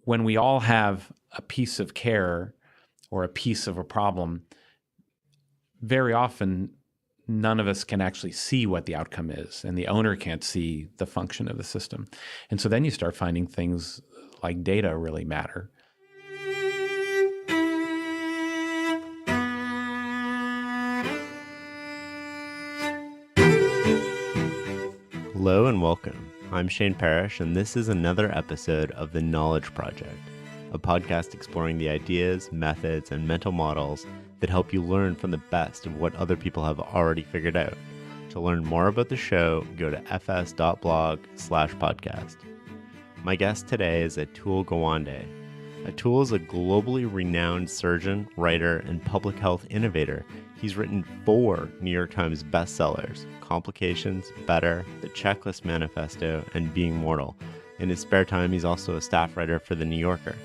when we all have a piece of care or a piece of a problem, very often none of us can actually see what the outcome is, and the owner can't see the function of the system. And so then you start finding things like data really matter. Hello and welcome. I'm Shane Parrish, and this is another episode of The Knowledge Project, a podcast exploring the ideas, methods, and mental models that help you learn from the best of what other people have already figured out. To learn more about the show, go to fs.blog/podcast. My guest today is Atul Gawande. Atul is a globally renowned surgeon, writer, and public health innovator. He's written 4 New York Times bestsellers, Complications, Better, The Checklist Manifesto, and Being Mortal. In his spare time, he's also a staff writer for The New Yorker.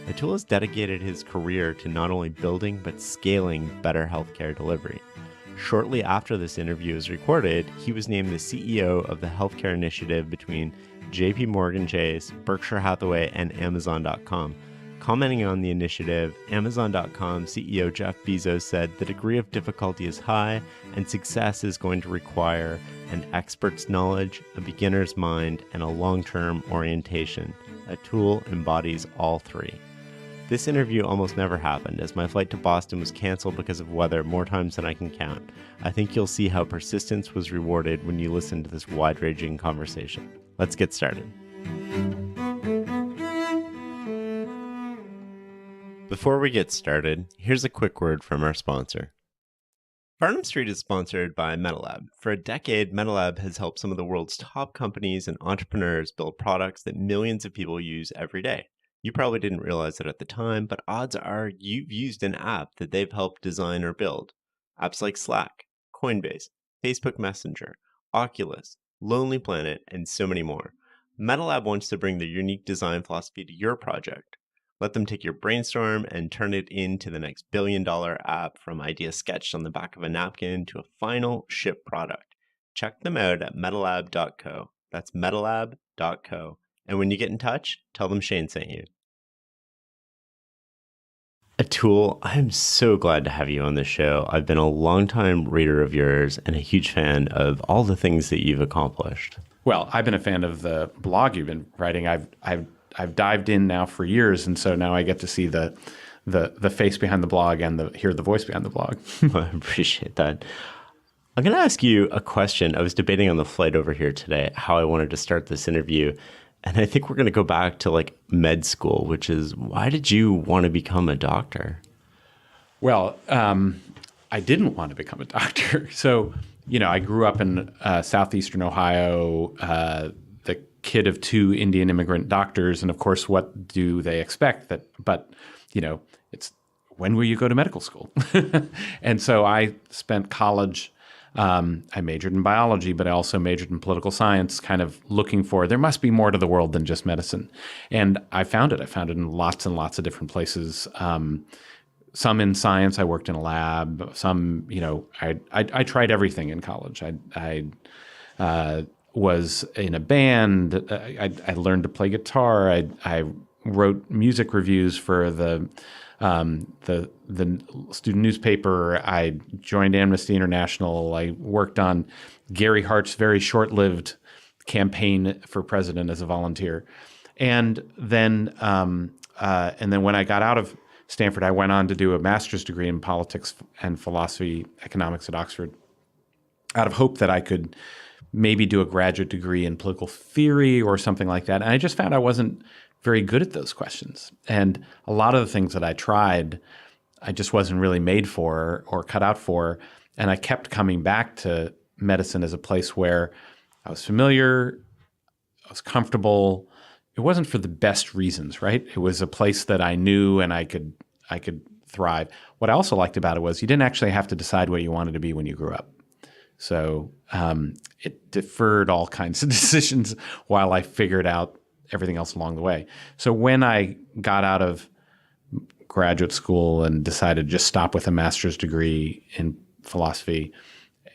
Atul has dedicated his career to not only building, but scaling better healthcare delivery. Shortly after this interview is recorded, he was named the CEO of the healthcare initiative between JP Morgan Chase, Berkshire Hathaway, and Amazon.com. Commenting on the initiative, Amazon.com CEO Jeff Bezos said the degree of difficulty is high and success is going to require an expert's knowledge, a beginner's mind, and a long-term orientation. Atul embodies all 3. This interview almost never happened, as my flight to Boston was canceled because of weather more times than I can count. I think you'll see how persistence was rewarded when you listen to this wide-ranging conversation. Let's get started. Before we get started, here's a quick word from our sponsor. Farnham Street is sponsored by MetaLab. For a decade, MetaLab has helped some of the world's top companies and entrepreneurs build products that millions of people use every day. You probably didn't realize it at the time, but odds are you've used an app that they've helped design or build. Apps like Slack, Coinbase, Facebook Messenger, Oculus, Lonely Planet, and so many more. MetaLab wants to bring their unique design philosophy to your project. Let them take your brainstorm and turn it into the next billion-dollar app, from idea sketched on the back of a napkin to a final ship product. Check them out at metalab.co. That's metalab.co. And when you get in touch, tell them Shane sent you. Atul, I'm so glad to have you on the show. I've been a longtime reader of yours and a huge fan of all the things that you've accomplished. Well, I've been a fan of the blog you've been writing. I've dived in now for years, and so now I get to see the face behind the blog and hear the voice behind the blog. I appreciate that. I'm going to ask you a question. I was debating on the flight over here today how I wanted to start this interview, and I think we're going to go back to like med school, which is, why did you want to become a doctor? Well, I didn't want to become a doctor. So, I grew up in southeastern Ohio, the kid of 2 Indian immigrant doctors. And of course, what do they expect? But it's, when will you go to medical school? And so I spent college, I majored in biology, but I also majored in political science, kind of looking for, there must be more to the world than just medicine. And I found it. I found it in lots and lots of different places. Some in science, I worked in a lab. Some, I tried everything in college. I was in a band. I learned to play guitar. I wrote music reviews for the student newspaper. I joined Amnesty International. I worked on Gary Hart's very short-lived campaign for president as a volunteer, and then when I got out of Stanford, I went on to do a master's degree in politics and philosophy, economics at Oxford, out of hope that I could maybe do a graduate degree in political theory or something like that. And I just found I wasn't very good at those questions. And a lot of the things that I tried, I just wasn't really made for or cut out for. And I kept coming back to medicine as a place where I was familiar, I was comfortable. It wasn't for the best reasons, right? It was a place that I knew and I could thrive. What I also liked about it was you didn't actually have to decide what you wanted to be when you grew up. So it deferred all kinds of decisions while I figured out everything else along the way. So when I got out of graduate school and decided to just stop with a master's degree in philosophy,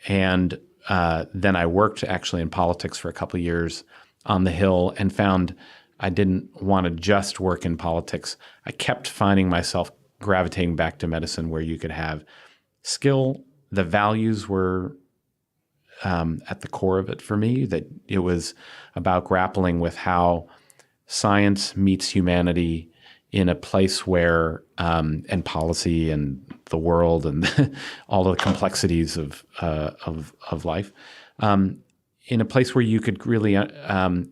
and then I worked actually in politics for a couple of years on the Hill and found I didn't want to just work in politics. I kept finding myself gravitating back to medicine where you could have skill. The values were at the core of it for me, that it was about grappling with how science meets humanity in a place where, and policy and the world and all the complexities of life, in a place where you could really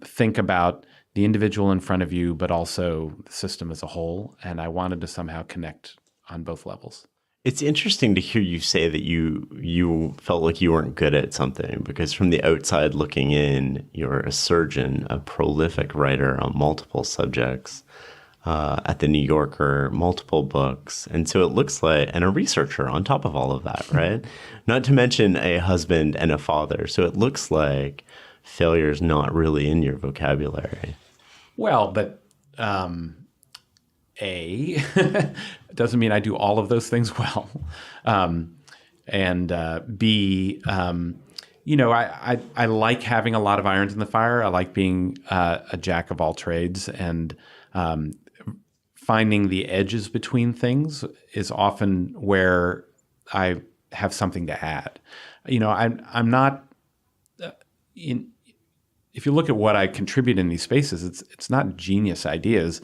think about the individual in front of you, but also the system as a whole. And I wanted to somehow connect on both levels. It's interesting to hear you say that you felt like you weren't good at something, because from the outside looking in, you're a surgeon, a prolific writer on multiple subjects, at the New Yorker, multiple books. And so it looks like, and a researcher on top of all of that, right? Not to mention a husband and a father. So it looks like failure is not really in your vocabulary. Well, but A, doesn't mean I do all of those things well. And B, I like having a lot of irons in the fire. I like being a jack of all trades, and finding the edges between things is often where I have something to add. I'm not in. If you look at what I contribute in these spaces, it's not genius ideas,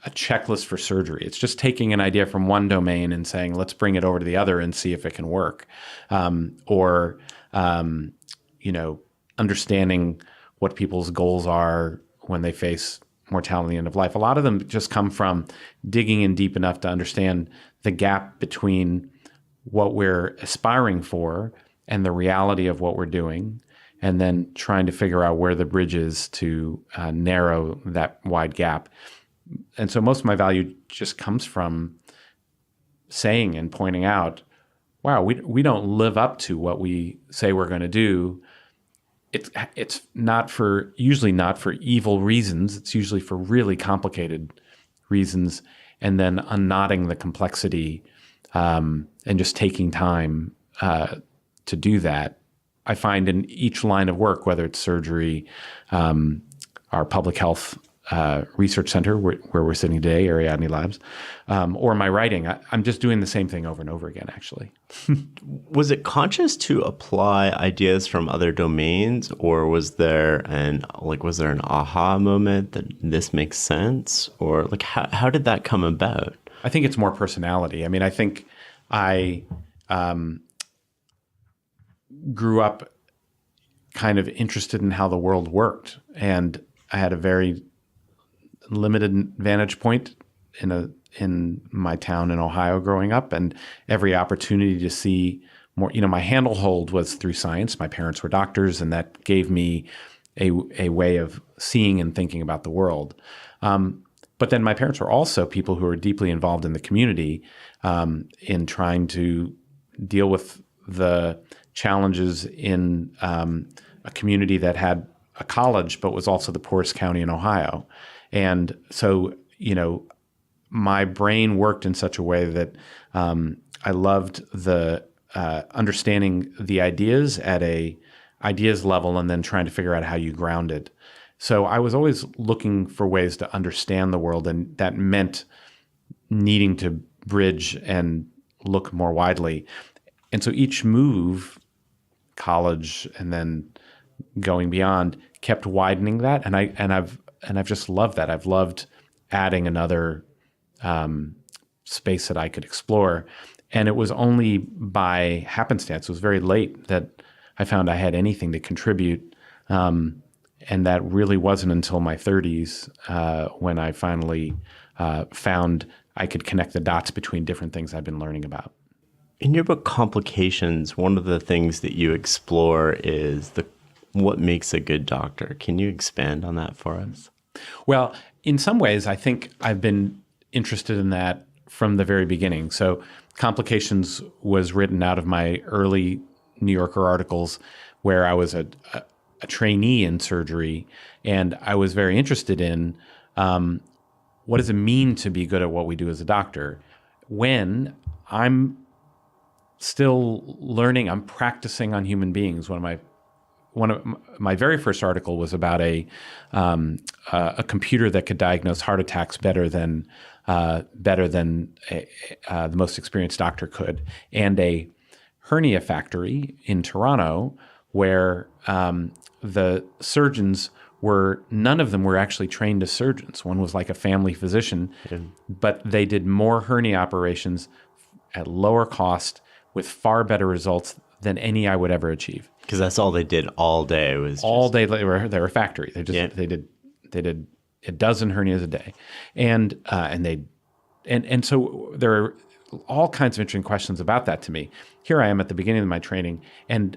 a checklist for surgery. It's just taking an idea from one domain and saying, let's bring it over to the other and see if it can work. Or understanding what people's goals are when they face mortality at the end of life. A lot of them just come from digging in deep enough to understand the gap between what we're aspiring for and the reality of what we're doing, and then trying to figure out where the bridge is to narrow that wide gap. And so most of my value just comes from saying and pointing out, wow, we don't live up to what we say we're going to do. It's usually not for evil reasons. It's usually for really complicated reasons. And then unknotting the complexity and just taking time to do that. I find in each line of work, whether it's surgery, our public health research center where we're sitting today, Ariadne Labs, or my writing, I'm just doing the same thing over and over again, actually. Was it conscious to apply ideas from other domains, or was there an aha moment that this makes sense? Or how did that come about? I think it's more personality. I mean, I think I grew up kind of interested in how the world worked, and I had a very limited vantage point in my town in Ohio growing up, and every opportunity to see more. My handlehold was through science. My parents were doctors, and that gave me a way of seeing and thinking about the world. But then my parents were also people who were deeply involved in the community, in trying to deal with the challenges in a community that had a college, but was also the poorest county in Ohio. And so, my brain worked in such a way that I loved the understanding the ideas at a ideas level and then trying to figure out how you ground it. So I was always looking for ways to understand the world, and that meant needing to bridge and look more widely. And so each move, college and then going beyond, kept widening that, and I've just loved that. I've loved adding another space that I could explore. And it was only by happenstance, it was very late, that I found I had anything to contribute. And that really wasn't until my 30s when I finally found I could connect the dots between different things I've been learning about. In your book, Complications, one of the things that you explore is what makes a good doctor. Can you expand on that for us? Well, in some ways, I think I've been interested in that from the very beginning. So Complications was written out of my early New Yorker articles where I was a trainee in surgery, and I was very interested in what does it mean to be good at what we do as a doctor when I'm still learning, I'm practicing on human beings. One of my my very first article was about a computer that could diagnose heart attacks better than the most experienced doctor could, and a hernia factory in Toronto where the surgeons none of them were actually trained as surgeons. One was like a family physician, but they did more hernia operations at lower cost with far better results than any I would ever achieve. Because that's all they did all day. All day they were a factory. They did a dozen hernias a day, and so there are all kinds of interesting questions about that to me. Here I am at the beginning of my training, and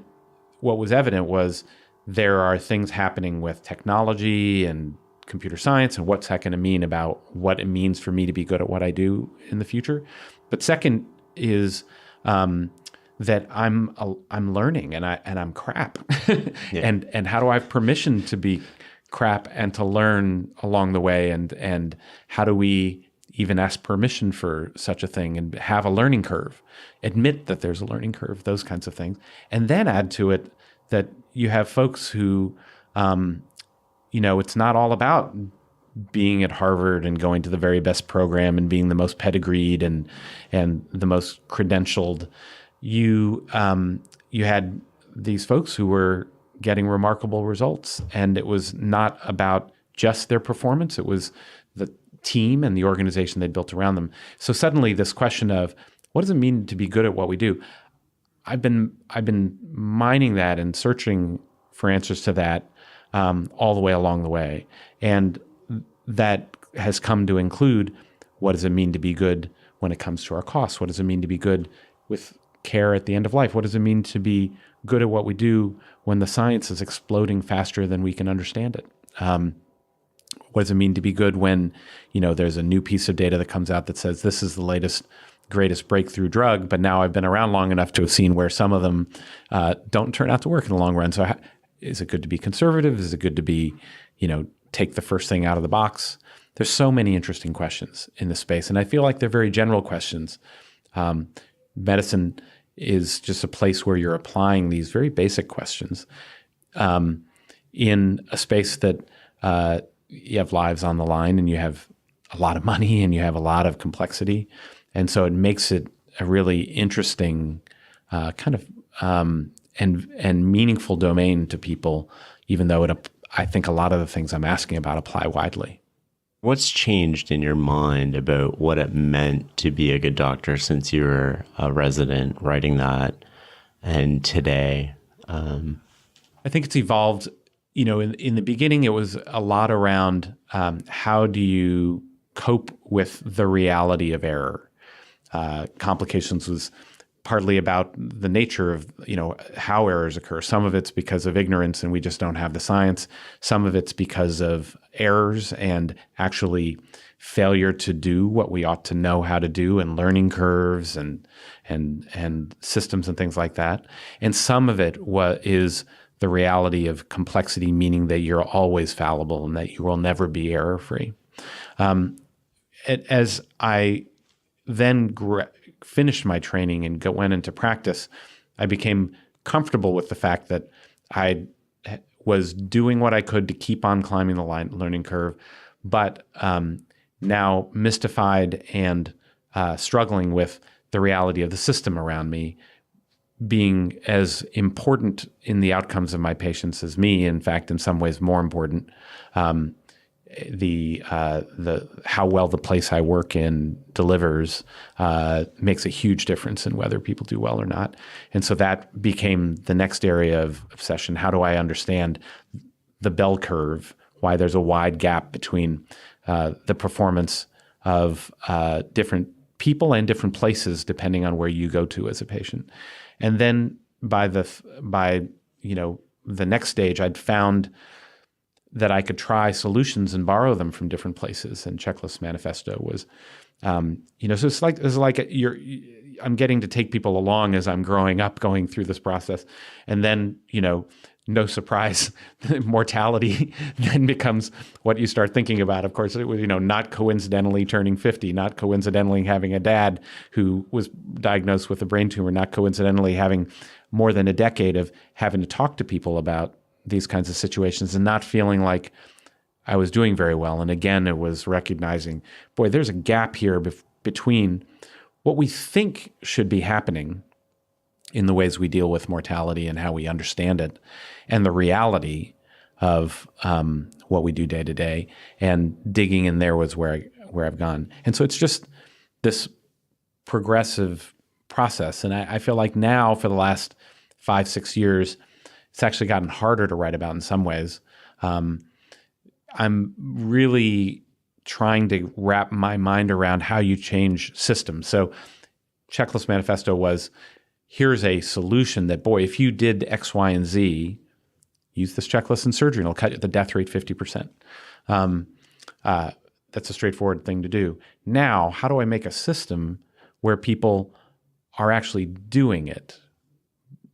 what was evident was there are things happening with technology and computer science and what's that going to mean about what it means for me to be good at what I do in the future. But second is that I'm learning and I'm crap, and how do I have permission to be crap and to learn along the way, and how do we even ask permission for such a thing and have a learning curve, admit that there's a learning curve, those kinds of things, and then add to it that you have folks who, it's not all about being at Harvard and going to the very best program and being the most pedigreed and the most credentialed. You had these folks who were getting remarkable results, and it was not about just their performance. It was the team and the organization they built around them. So suddenly this question of what does it mean to be good at what we do? I've been mining that and searching for answers to that all the way along the way. And that has come to include, what does it mean to be good when it comes to our costs? What does it mean to be good with care at the end of life? What does it mean to be good at what we do when the science is exploding faster than we can understand it? What does it mean to be good when, there's a new piece of data that comes out that says this is the latest, greatest breakthrough drug, but now I've been around long enough to have seen where some of them don't turn out to work in the long run. So is it good to be conservative? Is it good to be, take the first thing out of the box? There's so many interesting questions in this space, and I feel like they're very general questions. Medicine is just a place where you're applying these very basic questions in a space that you have lives on the line, and you have a lot of money, and you have a lot of complexity. And so it makes it a really interesting kind of and meaningful domain to people, even though I think a lot of the things I'm asking about apply widely. What's changed in your mind about what it meant to be a good doctor since you were a resident writing that and today? I think it's evolved. In the beginning, it was a lot around how do you cope with the reality of error. Complications was partly about the nature of, how errors occur. Some of it's because of ignorance and we just don't have the science. Some of it's because of errors and actually failure to do what we ought to know how to do, and learning curves and systems and things like that. And some of it is the reality of complexity, meaning that you're always fallible and that you will never be error-free. As I then finished my training and went into practice, I became comfortable with the fact that I was doing what I could to keep on climbing the learning curve, but now mystified and struggling with the reality of the system around me being as important in the outcomes of my patients as me. In fact, in some ways more important. The how well the place I work in delivers makes a huge difference in whether people do well or not. And so that became the next area of obsession. How do I understand the bell curve? Why there's a wide gap between the performance of different people and different places depending on where you go to as a patient. And then by the next stage, I'd found that I could try solutions and borrow them from different places. And Checklist Manifesto was, so it's like I'm getting to take people along as I'm growing up, going through this process. And then, no surprise, mortality then becomes what you start thinking about. Of course, it was, not coincidentally turning 50, not coincidentally having a dad who was diagnosed with a brain tumor, not coincidentally having more than a decade of having to talk to people about these kinds of situations and not feeling like I was doing very well. And again, it was recognizing, boy, there's a gap here between what we think should be happening in the ways we deal with mortality and how we understand it, and the reality of what we do day to day. And digging in there was where I've gone. And so it's just this progressive process. And I feel like now for the last 5-6 years, it's actually gotten harder to write about in some ways. I'm really trying to wrap my mind around how you change systems. So Checklist Manifesto was, here's a solution that, boy, if you did X, Y, and Z, use this checklist in surgery and it'll cut the death rate 50%. That's a straightforward thing to do. Now, how do I make a system where people are actually doing it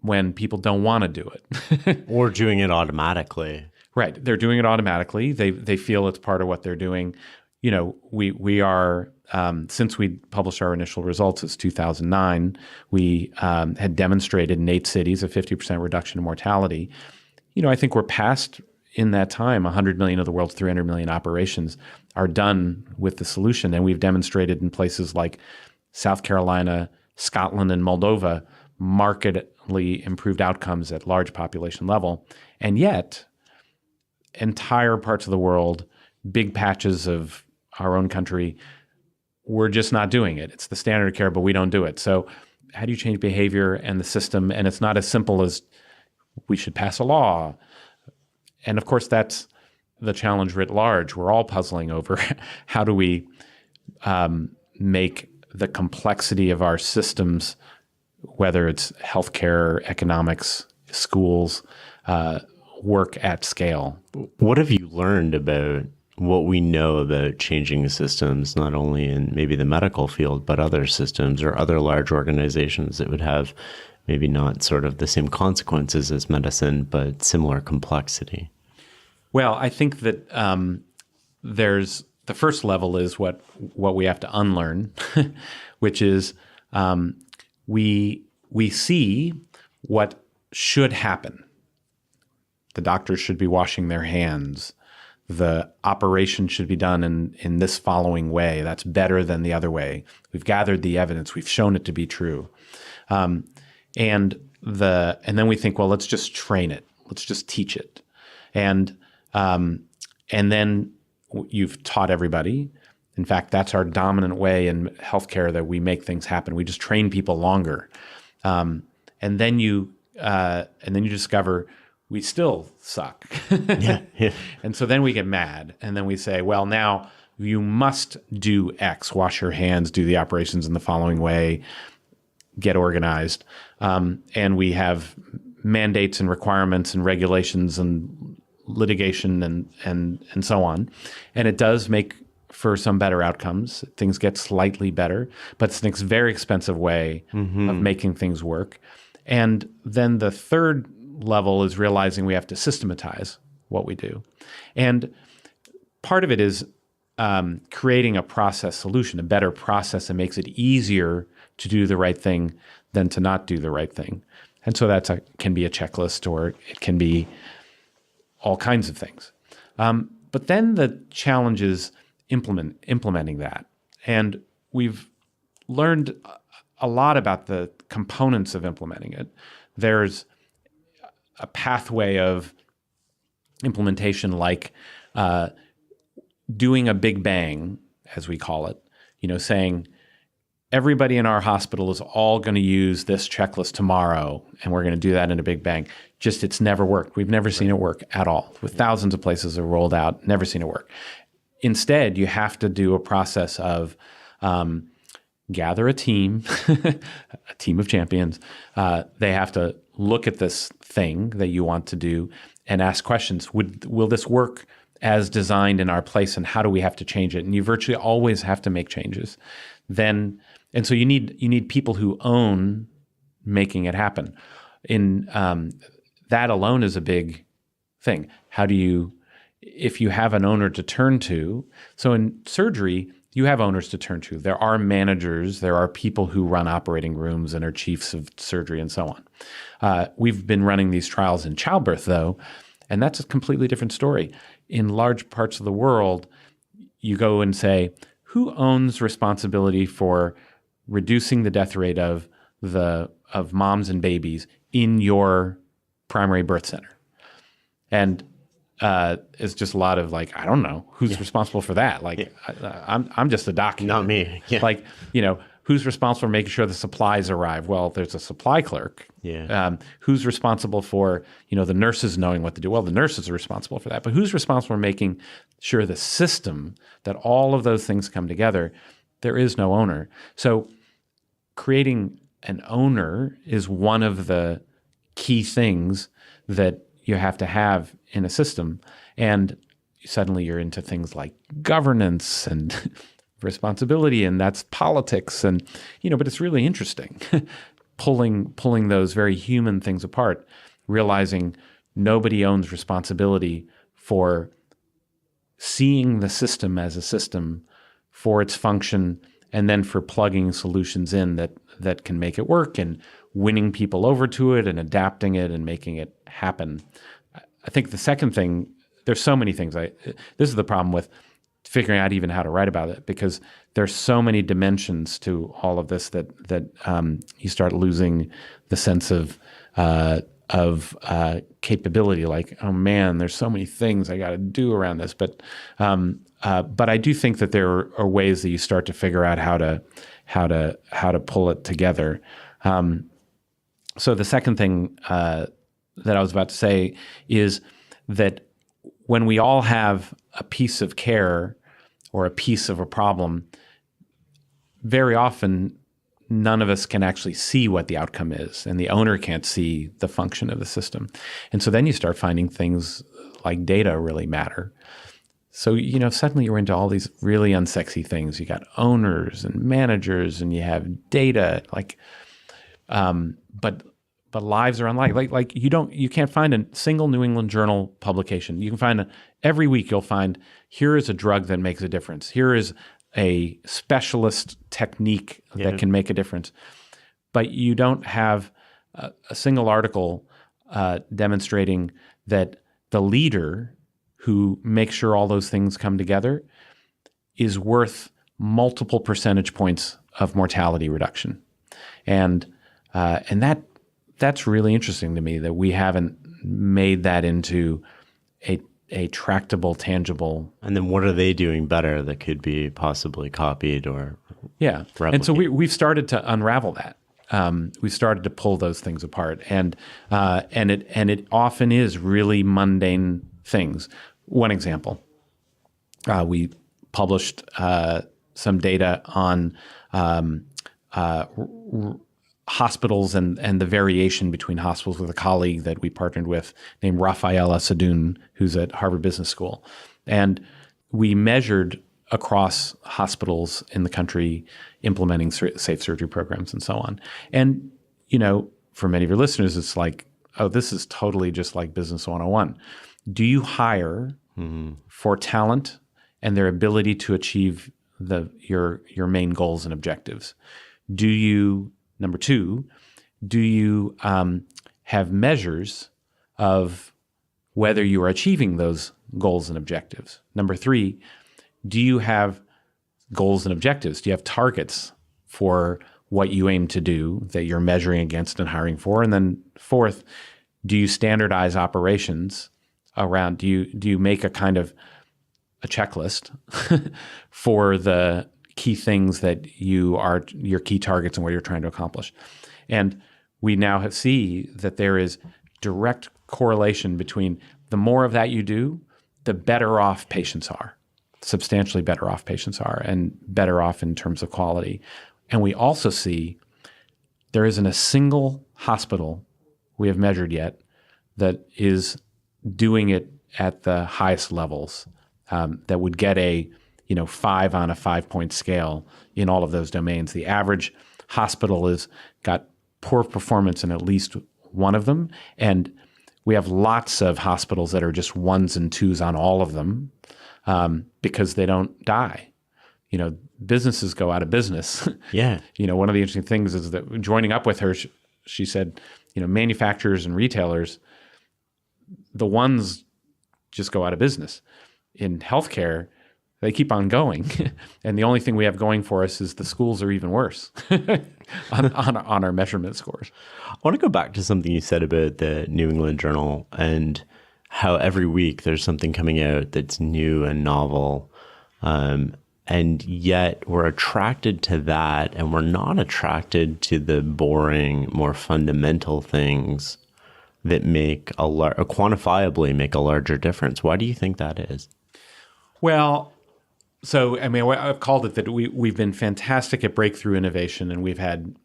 when people don't want to do it? Or doing it automatically. Right. They're doing it automatically. They feel it's part of what they're doing. You know, we are, since we published our initial results, it's 2009, we had demonstrated in 8 cities a 50% reduction in mortality. You know, I think we're past, in that time, 100 million of the world's 300 million operations are done with the solution. And we've demonstrated in places like South Carolina, Scotland, and Moldova, markedly improved outcomes at large population level. And yet, entire parts of the world, big patches of our own country, we're just not doing it. It's the standard of care, but we don't do it. So how do you change behavior and the system? And it's not as simple as we should pass a law. And of course, that's the challenge writ large. We're all puzzling over how do we make the complexity of our systems, whether it's healthcare, economics, schools, work at scale. What have you learned about what we know about changing systems, not only in maybe the medical field, but other systems or other large organizations that would have maybe not sort of the same consequences as medicine, but similar complexity? Well, I think that there's the first level is what we have to unlearn, which is we see what should happen. The doctors should be washing their hands. The operation should be done in this following way. That's better than the other way. We've gathered the evidence. We've shown it to be true. And then we think, well, let's just train it. Let's just teach it. And then you've taught everybody. In fact, that's our dominant way in healthcare that we make things happen. We just train people longer. And then you discover we still suck. Yeah. And so then we get mad. And then we say, well, now you must do X, wash your hands, do the operations in the following way, get organized. And we have mandates and requirements and regulations and litigation and so on. And it does make for some better outcomes. Things get slightly better, but it's a very expensive way of making things work. And then the third level is realizing we have to systematize what we do. And part of it is creating a process solution, a better process that makes it easier to do the right thing than to not do the right thing. And so can be a checklist, or it can be all kinds of things. But then the challenge is implementing that. And we've learned a lot about the components of implementing it. There's a pathway of implementation, like doing a big bang, as we call it, saying everybody in our hospital is all going to use this checklist tomorrow, and we're going to do that in a big bang. Just, it's never worked. We've never seen it work at all. With thousands of places that are rolled out, never seen it work. Instead, you have to do a process of gather a team, a team of champions. They have to look at this thing that you want to do and ask questions. Will this work as designed in our place, and how do we have to change it? And you virtually always have to make changes. And so you need people who own making it happen. That alone is a big thing. How do you, if you have an owner to turn to? So in surgery, you have owners to turn to. There are managers, there are people who run operating rooms and are chiefs of surgery and so on. We've been running these trials in childbirth, though, And that's a completely different story. In large parts of the world, you go and say, who owns responsibility for reducing the death rate of moms and babies in your primary birth center? And it's just a lot of like, I don't know who's responsible for that. Like, I'm just a doctor. Not me. Yeah. Like, who's responsible for making sure the supplies arrive? Well, there's a supply clerk. Yeah. Who's responsible for, the nurses knowing what to do? Well, the nurses are responsible for that. But who's responsible for making sure the system, that all of those things come together? There is no owner. So creating an owner is one of the key things that you have to have in a system. And suddenly you're into things like governance and responsibility, and that's politics. And, but it's really interesting pulling those very human things apart, realizing nobody owns responsibility for seeing the system as a system, for its function, and then for plugging solutions in that can make it work, and winning people over to it and adapting it and making it happen. I think the second thing, there's so many things. This is the problem with figuring out even how to write about it, because there's so many dimensions to all of this that you start losing the sense of capability. Like, oh man, there's so many things I got to do around this. But I do think that there are ways that you start to figure out how to pull it together. So the second thing that I was about to say is that when we all have a piece of care or a piece of a problem, very often none of us can actually see what the outcome is, and the owner can't see the function of the system. And so then you start finding things like data really matter. So, suddenly you're into all these really unsexy things. You got owners and managers, and you have data, but lives are unlike. Like you can't find a single New England Journal publication. You can find every week you'll find, here is a drug that makes a difference. Here is a specialist technique that can make a difference. But you don't have a single article demonstrating that the leader who makes sure all those things come together is worth multiple percentage points of mortality reduction. And that's really interesting to me, that we haven't made that into a tractable, tangible. And then what are they doing better that could be possibly copied or replicated? And so we've started to unravel that. We've started to pull those things apart, and it often is really mundane things. One example, we published some data on hospitals and the variation between hospitals with a colleague that we partnered with named Rafaela Sadun, who's at Harvard Business School. And we measured across hospitals in the country implementing safe surgery programs and so on. And, for many of your listeners, it's like, oh, this is totally just like Business 101. Do you hire for talent and their ability to achieve your main goals and objectives? Number two, do you have measures of whether you are achieving those goals and objectives? Number three, do you have goals and objectives? Do you have targets for what you aim to do that you're measuring against and hiring for? And then fourth, do you standardize operations around, do you make a kind of a checklist for the key things that your key targets and what you're trying to accomplish? And we now see that there is direct correlation between the more of that you do, the better off patients are, substantially better off patients are, and better off in terms of quality. And we also see there isn't a single hospital we have measured yet that is doing it at the highest levels, that would get a 5 on a 5-point scale in all of those domains. The average hospital has got poor performance in at least one of them. And we have lots of hospitals that are just 1s and 2s on all of them because they don't die. Businesses go out of business. Yeah. One of the interesting things is that joining up with her, she said, manufacturers and retailers, the ones just go out of business. In healthcare, they keep on going. And the only thing we have going for us is the schools are even worse on our measurement scores. I want to go back to something you said about the New England Journal and how every week there's something coming out that's new and novel. And yet we're attracted to that, and we're not attracted to the boring, more fundamental things that make quantifiably make a larger difference. Why do you think that is? Well, so I mean, I've called it that we've been fantastic at breakthrough innovation, and we've had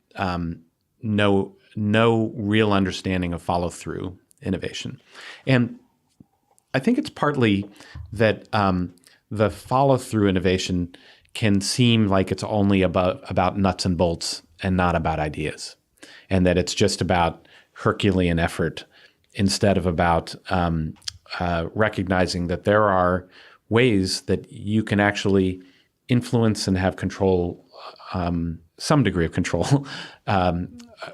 no real understanding of follow through innovation, and I think it's partly that the follow through innovation can seem like it's only about nuts and bolts and not about ideas, and that it's just about Herculean effort instead of about recognizing that there are ways that you can actually influence and have control, some degree of control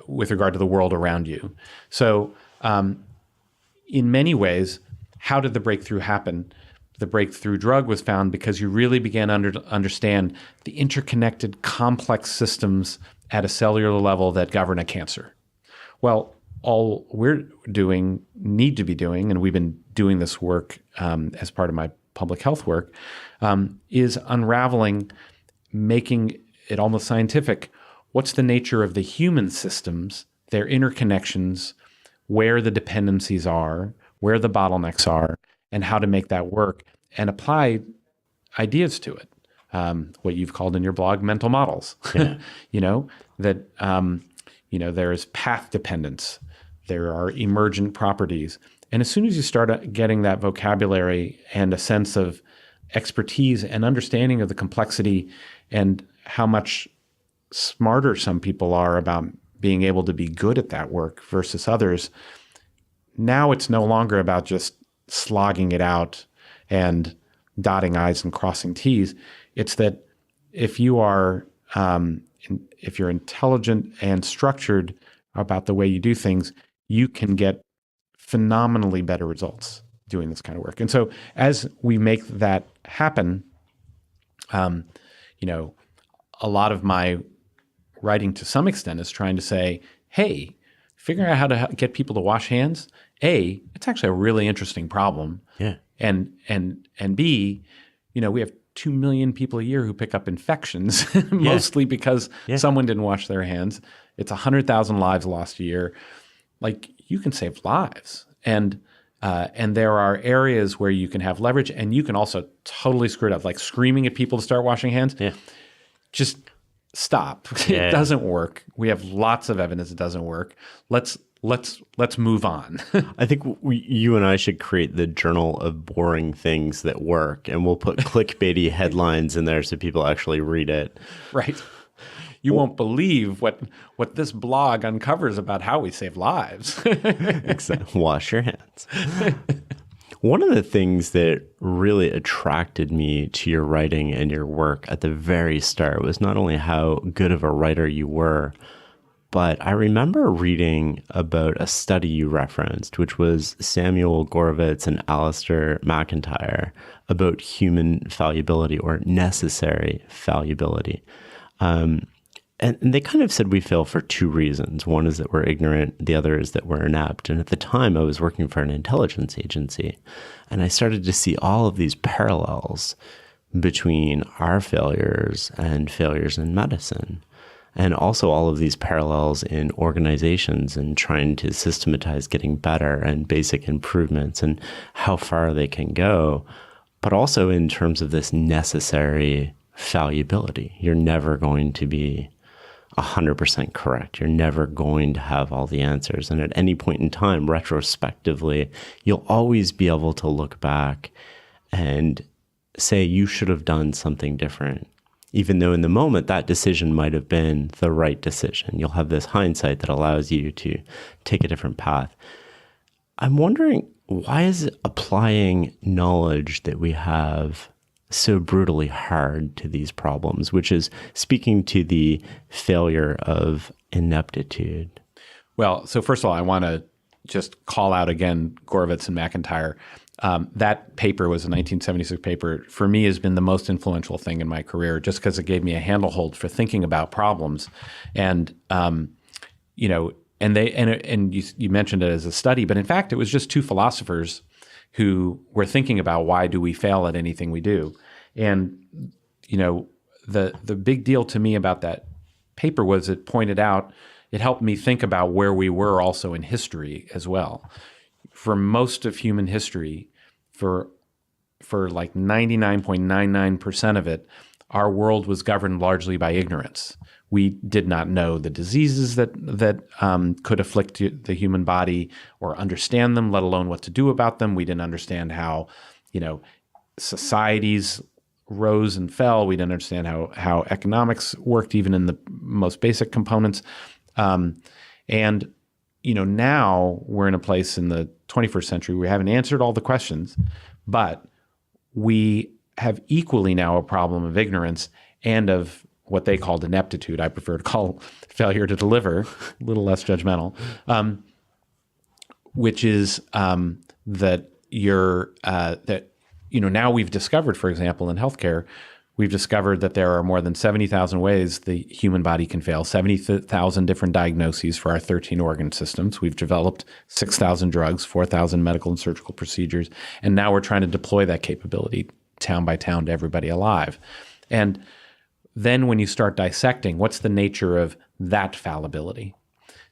with regard to the world around you. So in many ways, how did the breakthrough happen? The breakthrough drug was found because you really began to understand the interconnected, complex systems at a cellular level that govern a cancer. Well, all we're need to be doing, and we've been doing this work as part of my public health work, is unraveling, making it almost scientific. What's the nature of the human systems, their interconnections, where the dependencies are, where the bottlenecks are, and how to make that work and apply ideas to it. What you've called in your blog mental models. Yeah. There is path dependence. There are emergent properties. And as soon as you start getting that vocabulary and a sense of expertise and understanding of the complexity and how much smarter some people are about being able to be good at that work versus others, now it's no longer about just slogging it out and dotting I's and crossing T's. It's that if you are, if you're intelligent and structured about the way you do things, you can get phenomenally better results doing this kind of work. And so as we make that happen, a lot of my writing to some extent is trying to say, hey, figuring out how to get people to wash hands, A, it's actually a really interesting problem. Yeah. And B, we have 2 million people a year who pick up infections, mostly because someone didn't wash their hands. It's 100,000 lives lost a year. Like, you can save lives. And there are areas where you can have leverage, and you can also totally screw it up, like screaming at people to start washing hands. Yeah. Just stop. Yeah. It doesn't work. We have lots of evidence it doesn't work. Let's move on. I think you and I should create the journal of boring things that work, and we'll put clickbaity headlines in there so people actually read it. Right. You won't believe what this blog uncovers about how we save lives. Exactly. Wash your hands. One of the things that really attracted me to your writing and your work at the very start was not only how good of a writer you were, but I remember reading about a study you referenced, which was Samuel Gorovitz and Alistair McIntyre, about human fallibility or necessary fallibility. And they kind of said we fail for two reasons. One is that we're ignorant. The other is that we're inept. And at the time, I was working for an intelligence agency, and I started to see all of these parallels between our failures and failures in medicine. And also all of these parallels in organizations and trying to systematize getting better and basic improvements and how far they can go, but also in terms of this necessary fallibility. You're never going to be 100% correct. You're never going to have all the answers. And at any point in time, retrospectively, you'll always be able to look back and say you should have done something different. Even though in the moment that decision might have been the right decision. You'll have this hindsight that allows you to take a different path. I'm wondering, why is applying knowledge that we have so brutally hard to these problems, which is speaking to the failure of ineptitude? Well, so first of all, I want to just call out again Gorovitz and McIntyre. That paper was a 1976 paper. For me, has been the most influential thing in my career, just because it gave me a handlehold for thinking about problems, and you know, and you mentioned it as a study, but in fact, it was just two philosophers who were thinking about why do we fail at anything we do, and you know, the big deal to me about that paper was it pointed out, it helped me think about where we were also in history as well. For most of human history, for like 99.99% of it, our world was governed largely by ignorance. We did not know the diseases that could afflict the human body or understand them, let alone what to do about them. We didn't understand how, you know, societies rose and fell. We didn't understand how economics worked, even in the most basic components. And you know, now we're in a place in the 21st century where we haven't answered all the questions, but we have equally now a problem of ignorance and of what they called ineptitude. I prefer to call failure to deliver, a little less judgmental, which is that now we've discovered, for example, in healthcare, we've discovered that there are more than 70,000 ways the human body can fail, 70,000 different diagnoses for our 13 organ systems. We've developed 6,000 drugs, 4,000 medical and surgical procedures, and now we're trying to deploy that capability town by town to everybody alive. And then when you start dissecting, what's the nature of that fallibility,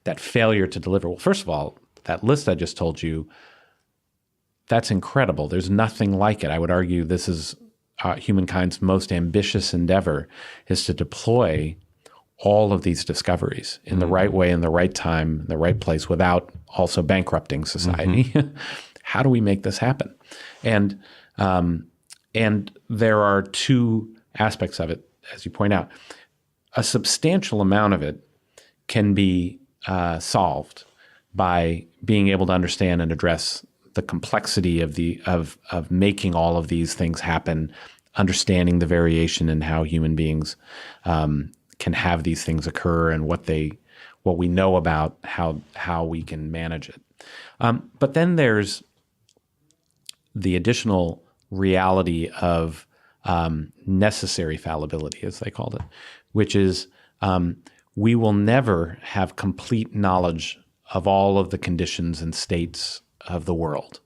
that failure to deliver? Well, first of all, that list I just told you, that's incredible. There's nothing like it. I would argue this is humankind's most ambitious endeavor, is to deploy all of these discoveries in the right way, in the right time, in the right place, without also bankrupting society. How do we make this happen? And there are two aspects of it, as you point out. A substantial amount of it can be solved by being able to understand and address the complexity of making all of these things happen, understanding the variation in how human beings can have these things occur, and what we know about how we can manage it. But then there's the additional reality of necessary fallibility, as they called it, which is we will never have complete knowledge of all of the conditions and states of the world.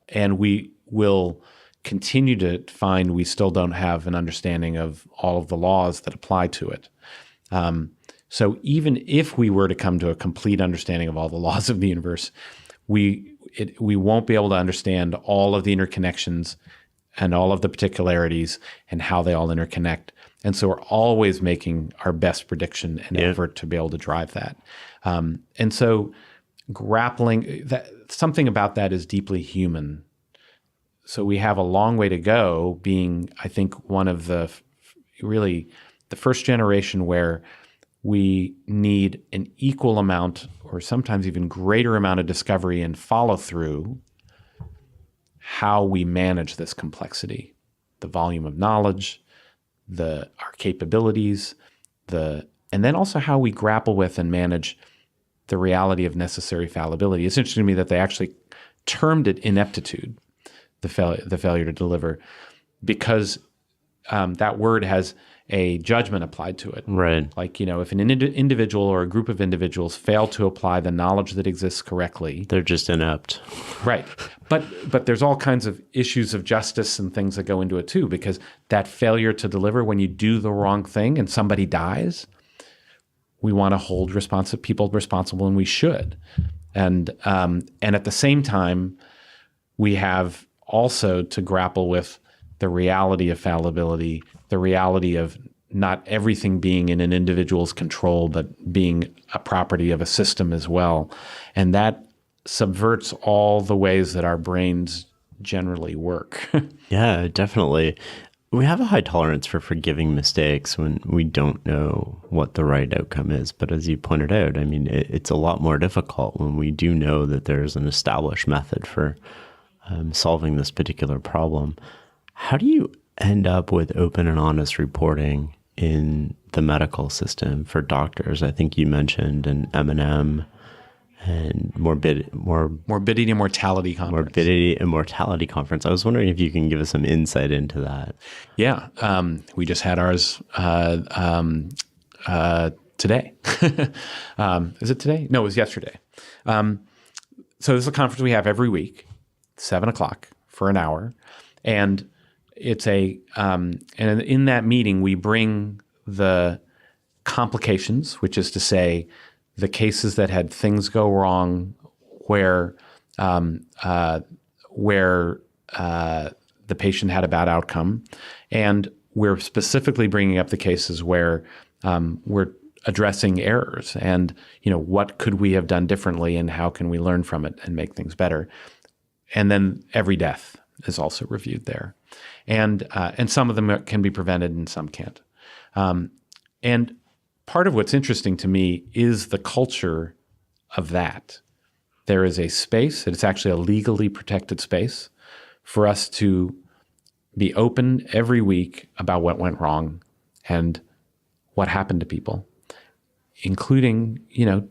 And we will continue to find we still don't have an understanding of all of the laws that apply to it. So even if we were to come to a complete understanding of all the laws of the universe, we won't be able to understand all of the interconnections and all of the particularities and how they all interconnect. And so we're always making our best prediction and effort to be able to drive that. And so grappling that, something about that is deeply human. So we have a long way to go, being, I think, one of the first generation where we need an equal amount, or sometimes even greater amount, of discovery and follow through how we manage this complexity, the volume of knowledge, our capabilities, and then also how we grapple with and manage the reality of necessary fallibility. It's interesting to me that they actually termed it ineptitude, the failure to deliver, because that word has a judgment applied to it. Right. Like, if an individual or a group of individuals fail to apply the knowledge that exists correctly, they're just inept. Right. But there's all kinds of issues of justice and things that go into it too, because that failure to deliver, when you do the wrong thing and somebody dies, we want to hold people responsible, and we should. And at the same time, we have also to grapple with the reality of fallibility, the reality of not everything being in an individual's control, but being a property of a system as well. And that subverts all the ways that our brains generally work. Yeah, definitely. We have a high tolerance for forgiving mistakes when we don't know what the right outcome is. But as you pointed out, I mean, it's a lot more difficult when we do know that there's an established method for solving this particular problem. How do you end up with open and honest reporting in the medical system for doctors? I think you mentioned an M&M and Morbidity and Mortality Conference. Morbidity and Mortality Conference. I was wondering if you can give us some insight into that. Yeah, we just had ours today. Is it today? No, it was yesterday. So this is a conference we have every week, 7:00 for an hour, and it's and in that meeting we bring the complications, which is to say, the cases that had things go wrong, where the patient had a bad outcome, and we're specifically bringing up the cases where we're addressing errors and, what could we have done differently and how can we learn from it and make things better. And then every death is also reviewed there. And some of them can be prevented and some can't. And part of what's interesting to me is the culture of that. There is a space, and it's actually a legally protected space, for us to be open every week about what went wrong and what happened to people, including,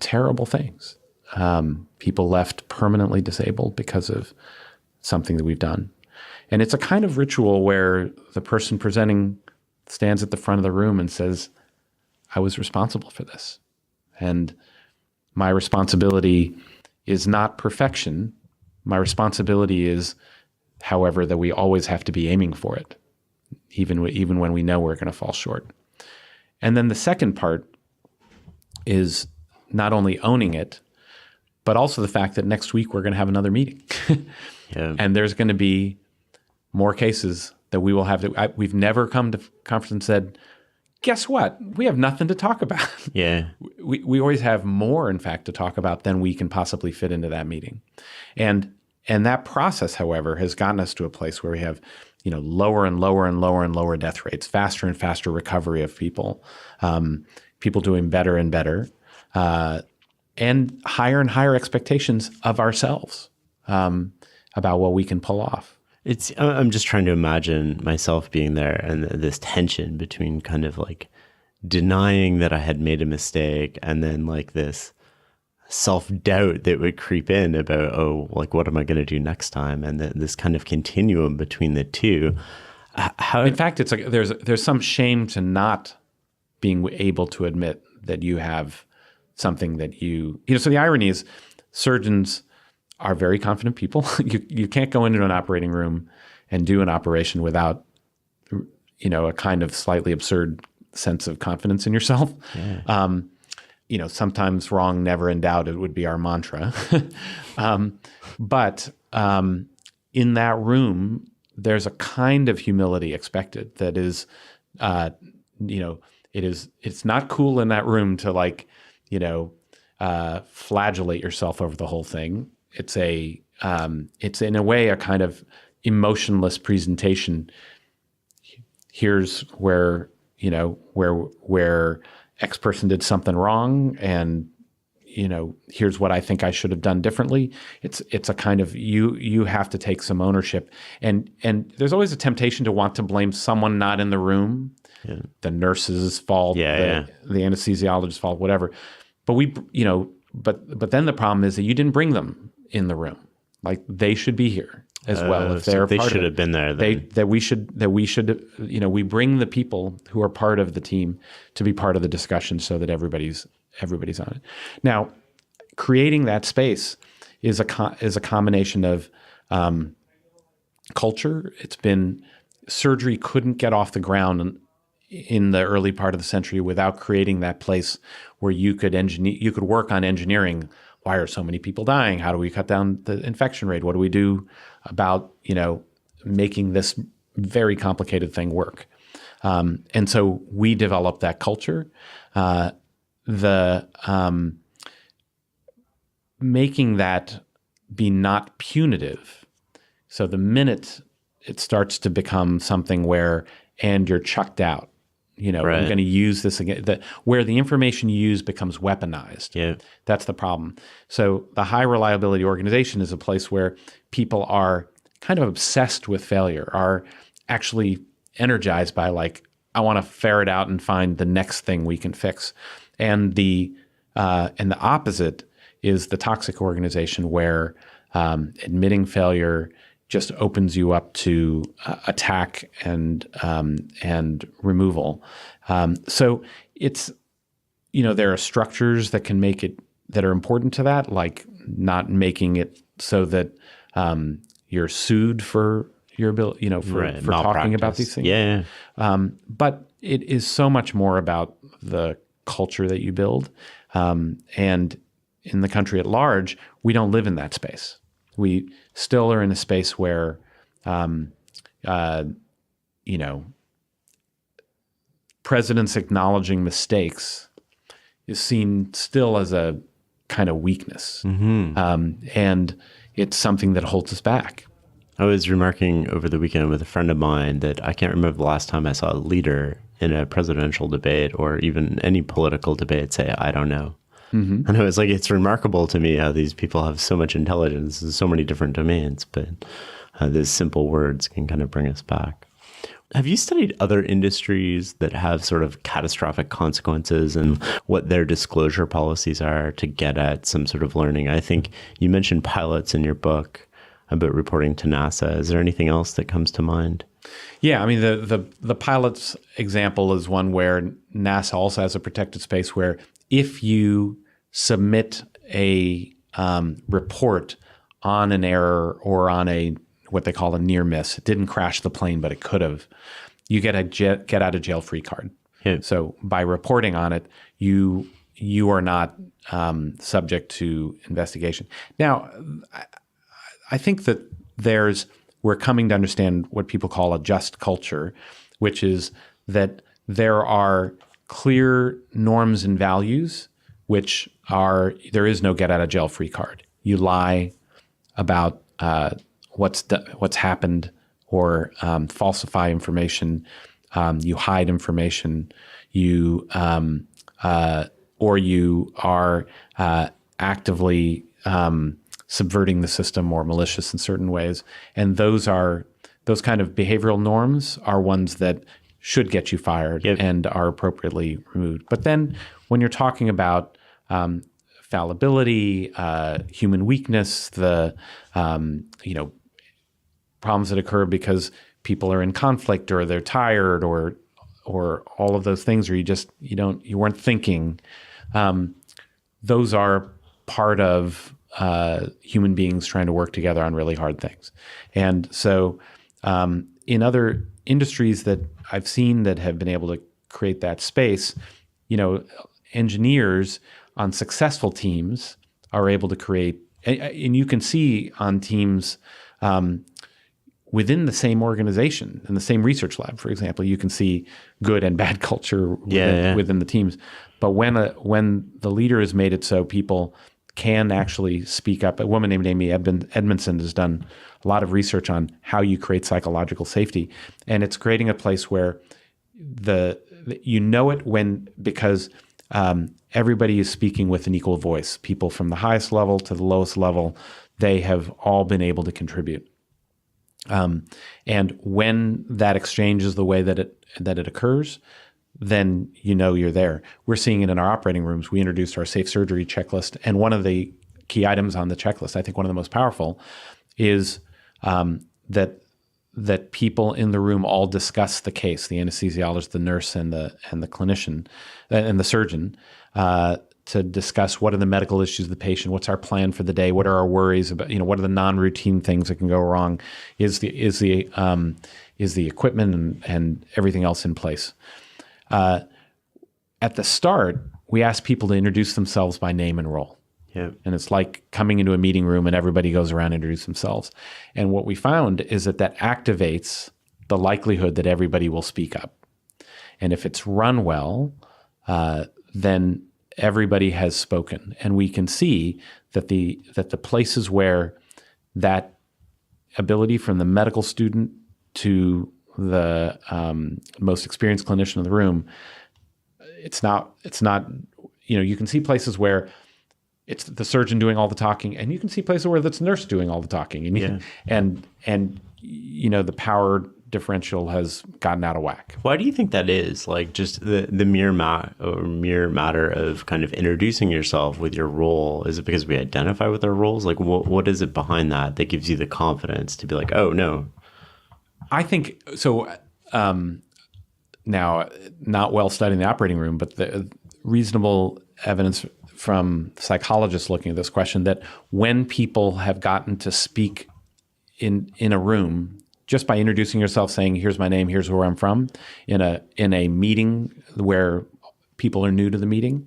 terrible things. People left permanently disabled because of something that we've done. And it's a kind of ritual where the person presenting stands at the front of the room and says, I was responsible for this. And my responsibility is not perfection. My responsibility is, however, that we always have to be aiming for it, even when we know we're going to fall short. And then the second part is not only owning it, but also the fact that next week we're going to have another meeting. Yeah. And there's going to be more cases that we will have. We've never come to conference and said, guess what? We have nothing to talk about. Yeah. We always have more, in fact, to talk about than we can possibly fit into that meeting. And that process, however, has gotten us to a place where we have, lower and lower and lower and lower death rates, faster and faster recovery of people, people doing better and better, and higher expectations of ourselves about what we can pull off. I'm just trying to imagine myself being there and this tension between kind of like denying that I had made a mistake and then like this self-doubt that would creep in about, what am I going to do next time? And this kind of continuum between the two. In fact, it's like there's some shame to not being able to admit that you have something that so the irony is surgeons are very confident people. You can't go into an operating room and do an operation without, a kind of slightly absurd sense of confidence in yourself. Yeah. Sometimes wrong, never in doubt, it would be our mantra. But in that room, there's a kind of humility expected that is, it's not cool in that room to flagellate yourself over the whole thing. It's in a way a kind of emotionless presentation. Here's where X person did something wrong, and here's what I think I should have done differently. It's a kind of you have to take some ownership, and there's always a temptation to want to blame someone not in the room, the nurse's fault, the anesthesiologist's fault, whatever. But but then the problem is that you didn't bring them in the room. Like they should be here as well if they're they part should of it. Have been there. We should we bring the people who are part of the team to be part of the discussion so that everybody's on it. Now, creating that space is a combination of culture. Surgery couldn't get off the ground in the early part of the century without creating that place where you could work on engineering. Why are so many people dying? How do we cut down the infection rate? What do we do about, making this very complicated thing work? And so we developed that culture. Making that be not punitive. So the minute it starts to become something and you're chucked out, right. I'm going to use this again, where the information you use becomes weaponized. Yeah. That's the problem. So the high reliability organization is a place where people are kind of obsessed with failure, are actually energized by I want to ferret out and find the next thing we can fix. And the opposite is the toxic organization where admitting failure just opens you up to attack and removal. So it's, there are structures that can make it, that are important to that, like not making it so that you're sued for your ability, for talking about these things. Yeah. But it is so much more about the culture that you build. And in the country at large, we don't live in that space. We still are in a space where, presidents acknowledging mistakes is seen still as a kind of weakness. And it's something that holds us back. I was remarking over the weekend with a friend of mine that I can't remember the last time I saw a leader in a presidential debate or even any political debate say, I don't know. And I was like, it's remarkable to me how these people have so much intelligence in so many different domains, but these simple words can kind of bring us back. Have you studied other industries that have sort of catastrophic consequences and what their disclosure policies are to get at some sort of learning? I think you mentioned pilots in your book about reporting to NASA. Is there anything else that comes to mind? Yeah, I mean, the pilots example is one where NASA also has a protected space where if you submit a report on an error or on a what they call a near miss, it didn't crash the plane, but it could have, you get a get out of jail free card. Yeah. So by reporting on it, you are not subject to investigation. Now, I think that we're coming to understand what people call a just culture, which is that there are clear norms and values, which there is no get out of jail free card. You lie about what's happened or falsify information. You hide information. Or you are actively subverting the system or malicious in certain ways. And those kind of behavioral norms are ones that should get you fired and are appropriately removed. But then when you're talking about fallibility, human weakness, the problems that occur because people are in conflict or they're tired or all of those things, or you weren't thinking, those are part of human beings trying to work together on really hard things. And so in other industries that I've seen that have been able to create that space, engineers on successful teams are able to create, and you can see on teams within the same organization, in the same research lab, for example, you can see good and bad culture within the teams. But when the leader has made it so people can actually speak up, a woman named Amy Edmondson has done a lot of research on how you create psychological safety, and it's creating a place where because everybody is speaking with an equal voice. People from the highest level to the lowest level, they have all been able to contribute. And when that exchange is the way that it occurs, then you're there. We're seeing it in our operating rooms. We introduced our safe surgery checklist, and one of the key items on the checklist, I think one of the most powerful, is that people in the room all discuss the case, the anesthesiologist, the nurse, and the clinician, and the surgeon, to discuss what are the medical issues of the patient, what's our plan for the day, what are our worries about, what are the non-routine things that can go wrong, is the equipment and everything else in place. At the start, we ask people to introduce themselves by name and role. Yeah. And it's like coming into a meeting room and everybody goes around and introduce themselves. And what we found is that activates the likelihood that everybody will speak up. And if it's run well, then everybody has spoken. And we can see that the places where that ability from the medical student to the most experienced clinician in the room, it's not, you can see places where it's the surgeon doing all the talking, and you can see places where it's the nurse doing all the talking, and the power differential has gotten out of whack. Why do you think that is? Like just the mere matter of kind of introducing yourself with your role. Is it because we identify with our roles? Like what is it behind that gives you the confidence to be like, oh no? I think so. Now, not well studied in the operating room, but the reasonable evidence from psychologists looking at this question that when people have gotten to speak in a room just by introducing yourself, saying, here's my name, here's where I'm from, in a meeting where people are new to the meeting,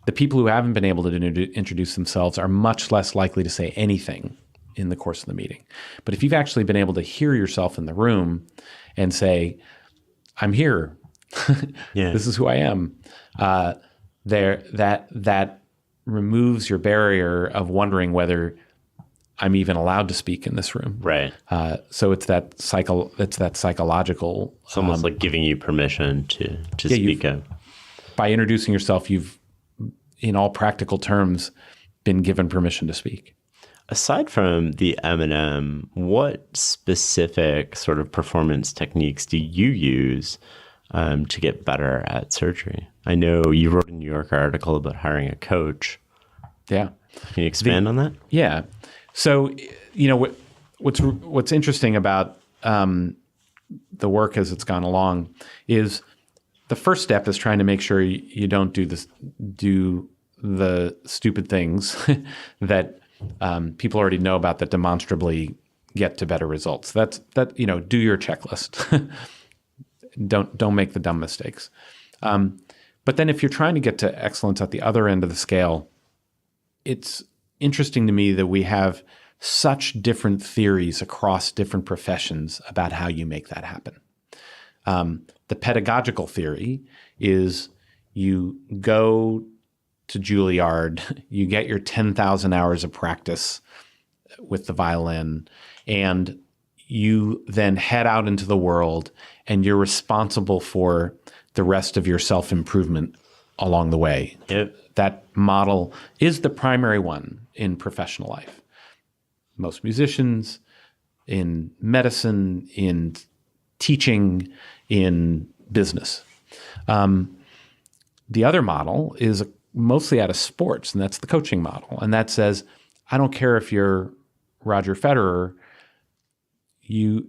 the people who haven't been able to introduce themselves are much less likely to say anything in the course of the meeting. But if you've actually been able to hear yourself in the room and say, I'm here, this is who I am, that removes your barrier of wondering whether I'm even allowed to speak in this room. Right. So it's that psychological. It's almost like giving you permission to speak up. By introducing yourself, you've, in all practical terms, been given permission to speak. Aside from the M&M, what specific sort of performance techniques do you use to get better at surgery? I know you wrote a New Yorker article about hiring a coach. Yeah. Can you expand on that? Yeah. So, what's interesting about the work as it's gone along is the first step is trying to make sure you don't do the stupid things that people already know about that demonstrably get to better results. Do your checklist. Don't make the dumb mistakes. But then if you're trying to get to excellence at the other end of the scale, it's interesting to me that we have such different theories across different professions about how you make that happen. The pedagogical theory is you go to Juilliard, you get your 10,000 hours of practice with the violin, and you then head out into the world and you're responsible for the rest of your self-improvement along the way. Yep. That model is the primary one in professional life. Most musicians, in medicine, in teaching, in business. The other model is mostly out of sports, and that's the coaching model. And that says, I don't care if you're Roger Federer, you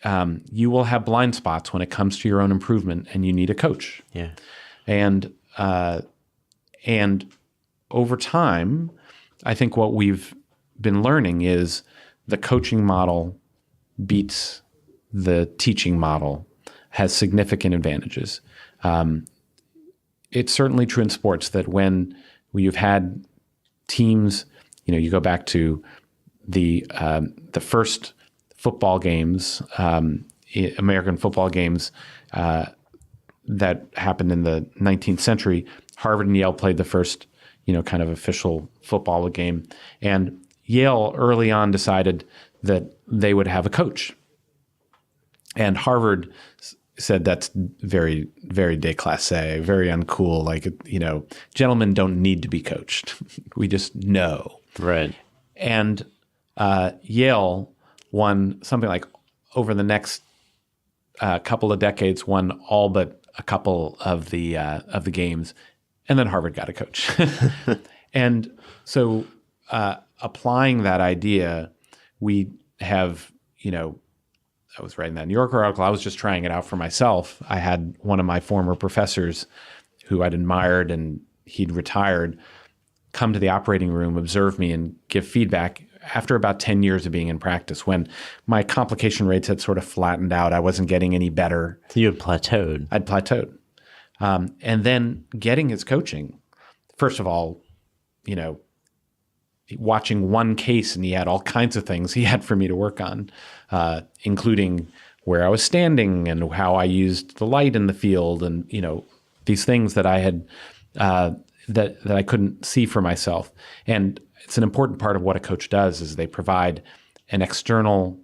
will have blind spots when it comes to your own improvement, and you need a coach. Yeah. And over time, I think what we've been learning is the coaching model beats the teaching model, has significant advantages. It's certainly true in sports that when you've had teams, you go back to the first football games, American football games that happened in the 19th century. Harvard and Yale played the first, kind of official football game. And Yale early on decided that they would have a coach. And Harvard said that's very, very déclassé, very uncool. Like, gentlemen don't need to be coached. We just know. Right. And Yale won something like over the next couple of decades, won all but a couple of the games, and then Harvard got a coach. And so applying that idea, we have, I was writing that New Yorker article. I was just trying it out for myself. I had one of my former professors who I'd admired, and he'd retired, come to the operating room, observe me, and give feedback after about 10 years of being in practice, when my complication rates had sort of flattened out. I wasn't getting any better. So you had plateaued. I'd plateaued. And then getting his coaching, first of all, watching one case, and he had all kinds of things he had for me to work on, including where I was standing and how I used the light in the field, and these things that I had that I couldn't see for myself. And it's an important part of what a coach does is they provide an external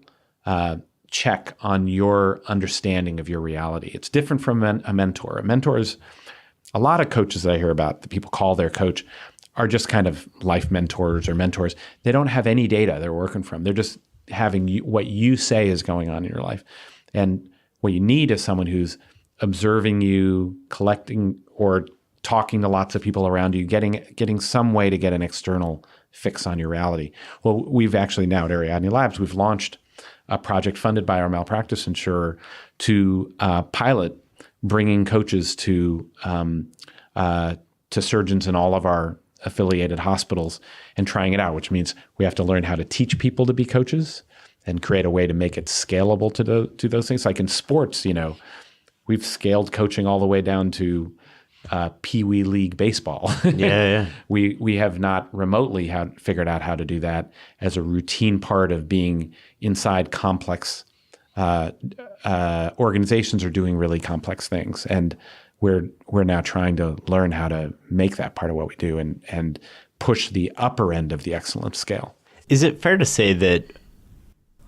check on your understanding of your reality. It's different from a mentor. A mentor is, a lot of coaches that I hear about that people call their coach are just kind of life mentors or mentors. They don't have any data they're working from. They're just having what you say is going on in your life. And what you need is someone who's observing you, collecting or talking to lots of people around you, getting some way to get an external fix on your reality. Well, we've actually now at Ariadne Labs, we've launched a project funded by our malpractice insurer to pilot bringing coaches to surgeons in all of our affiliated hospitals and trying it out, which means we have to learn how to teach people to be coaches and create a way to make it scalable to those things. Like in sports, we've scaled coaching all the way down to Pee Wee League baseball. Yeah. We have not remotely figured out how to do that as a routine part of being inside complex organizations or doing really complex things. And we're now trying to learn how to make that part of what we do and push the upper end of the excellence scale. Is it fair to say that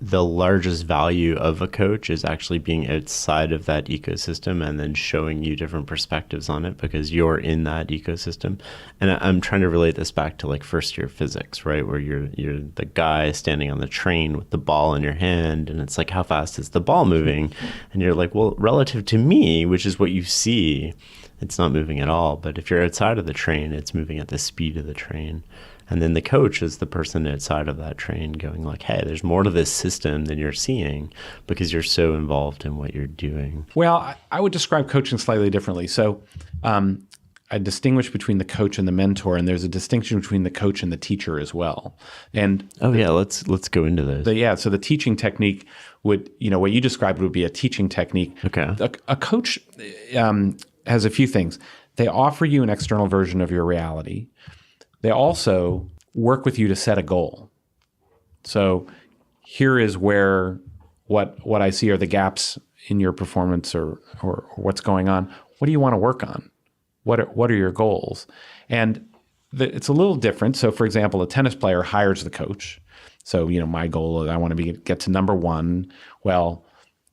the largest value of a coach is actually being outside of that ecosystem and then showing you different perspectives on it because you're in that ecosystem? And I'm trying to relate this back to like first year physics, right? Where you're the guy standing on the train with the ball in your hand, and it's like, how fast is the ball moving? And you're like, well, relative to me, which is what you see, it's not moving at all. But if you're outside of the train, it's moving at the speed of the train. And then the coach is the person outside of that train going like, hey, there's more to this system than you're seeing because you're so involved in what you're doing. Well, I would describe coaching slightly differently. So I distinguish between the coach and the mentor, and there's a distinction between the coach and the teacher as well. And let's go into those. So the teaching technique would, what you described would be a teaching technique. Okay. A coach has a few things. They offer you an external version of your reality. They also work with you to set a goal. So here is where what I see are the gaps in your performance or what's going on. What do you want to work on? What are your goals? And it's a little different. So for example, a tennis player hires the coach. So, my goal is I want to get to number one. Well,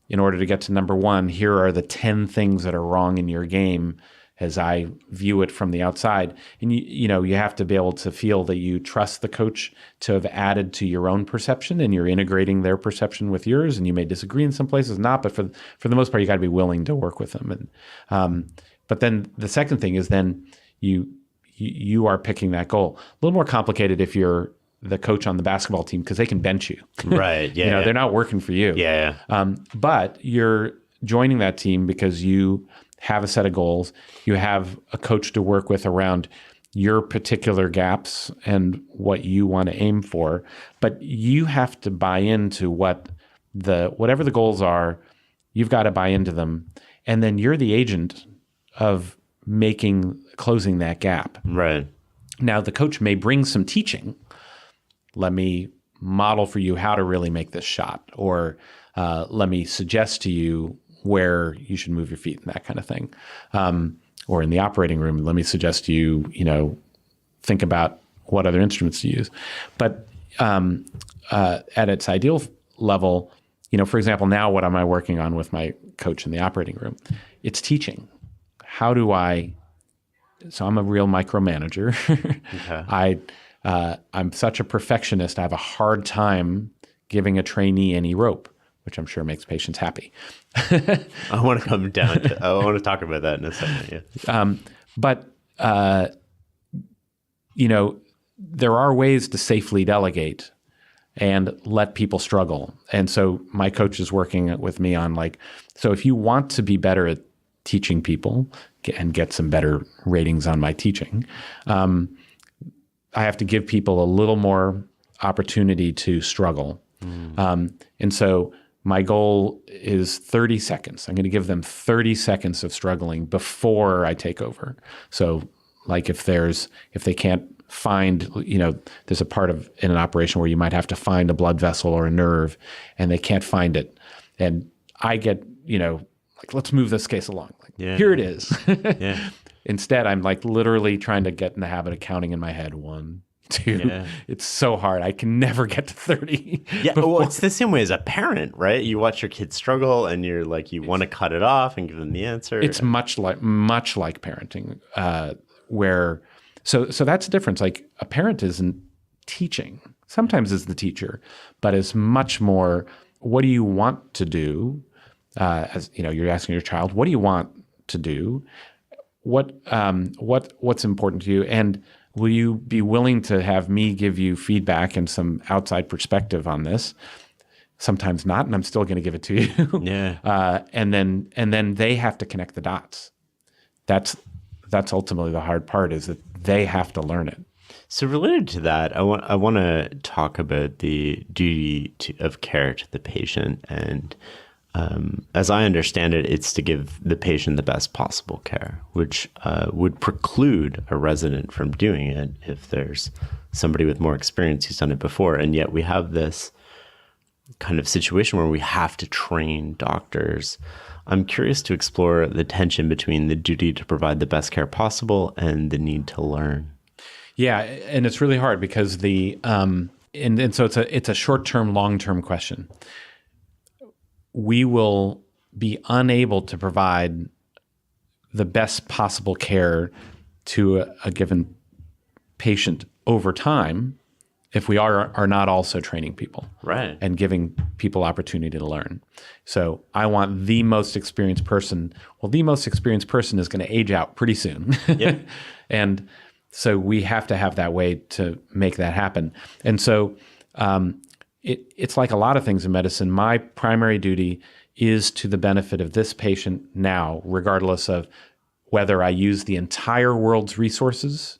in order to get to number one, here are the 10 things that are wrong in your game as I view it from the outside. And you have to be able to feel that you trust the coach to have added to your own perception and you're integrating their perception with yours. And you may disagree in some places, not, but for the most part, you got to be willing to work with them. And but then the second thing is then you are picking that goal. A little more complicated if you're the coach on the basketball team because they can bench you. Right. Yeah. They're not working for you. Yeah. But you're joining that team because you have a set of goals. You have a coach to work with around your particular gaps and what you want to aim for. But you have to buy into whatever the goals are, you've got to buy into them. And then you're the agent of closing that gap. Right. Now, the coach may bring some teaching. Let me model for you how to really make this shot, or let me suggest to you where you should move your feet and that kind of thing. Or in the operating room, let me suggest to you, think about what other instruments to use. But at its ideal level, for example, now what am I working on with my coach in the operating room? It's teaching. How do so I'm a real micromanager. Okay. I'm such a perfectionist. I have a hard time giving a trainee any rope, which I'm sure makes patients happy. I want to come down I want to talk about that in a second. Yeah. But there are ways to safely delegate and let people struggle. And so my coach is working with me on so if you want to be better at teaching people and get some better ratings on my teaching, I have to give people a little more opportunity to struggle. And so my goal is 30 seconds. I'm going to give them 30 seconds of struggling before I take over. So if they can't find, there's a part in an operation where you might have to find a blood vessel or a nerve and they can't find it. And I get, let's move this case along. Here it is. Yeah. Instead, I'm literally trying to get in the habit of counting in my head. 1, 2. Yeah. It's so hard. I can never get to 30. Yeah. Well, it's the same way as a parent, right? You watch your kid struggle and you're you want to cut it off and give them the answer. It's much like parenting, where, so that's the difference. A parent isn't teaching. Sometimes is the teacher, but it's much more, what do you want to do? as you know, you're asking your child, what do you want to do? What's important to you? And will you be willing to have me give you feedback and some outside perspective on this? Sometimes not, and I'm still going to give it to you. Yeah. And then they have to connect the dots. That's ultimately the hard part, is that they have to learn it. So related to that, I want to talk about the duty of care to the patient. And as I understand it, it's to give the patient the best possible care, which would preclude a resident from doing it if there's somebody with more experience who's done it before. And yet we have this kind of situation where we have to train doctors. I'm curious to explore the tension between the duty to provide the best care possible and the need to learn. Yeah, and it's really hard because and so it's a short-term, long-term question. We will be unable to provide the best possible care to a given patient over time if we are not also training people, right, and giving people opportunity to learn. So I want the most experienced person. Well, the most experienced person is going to age out pretty soon. Yep. And so we have to have that way to make that happen. And so it's like a lot of things in medicine. My primary duty is to the benefit of this patient now, regardless of whether I use the entire world's resources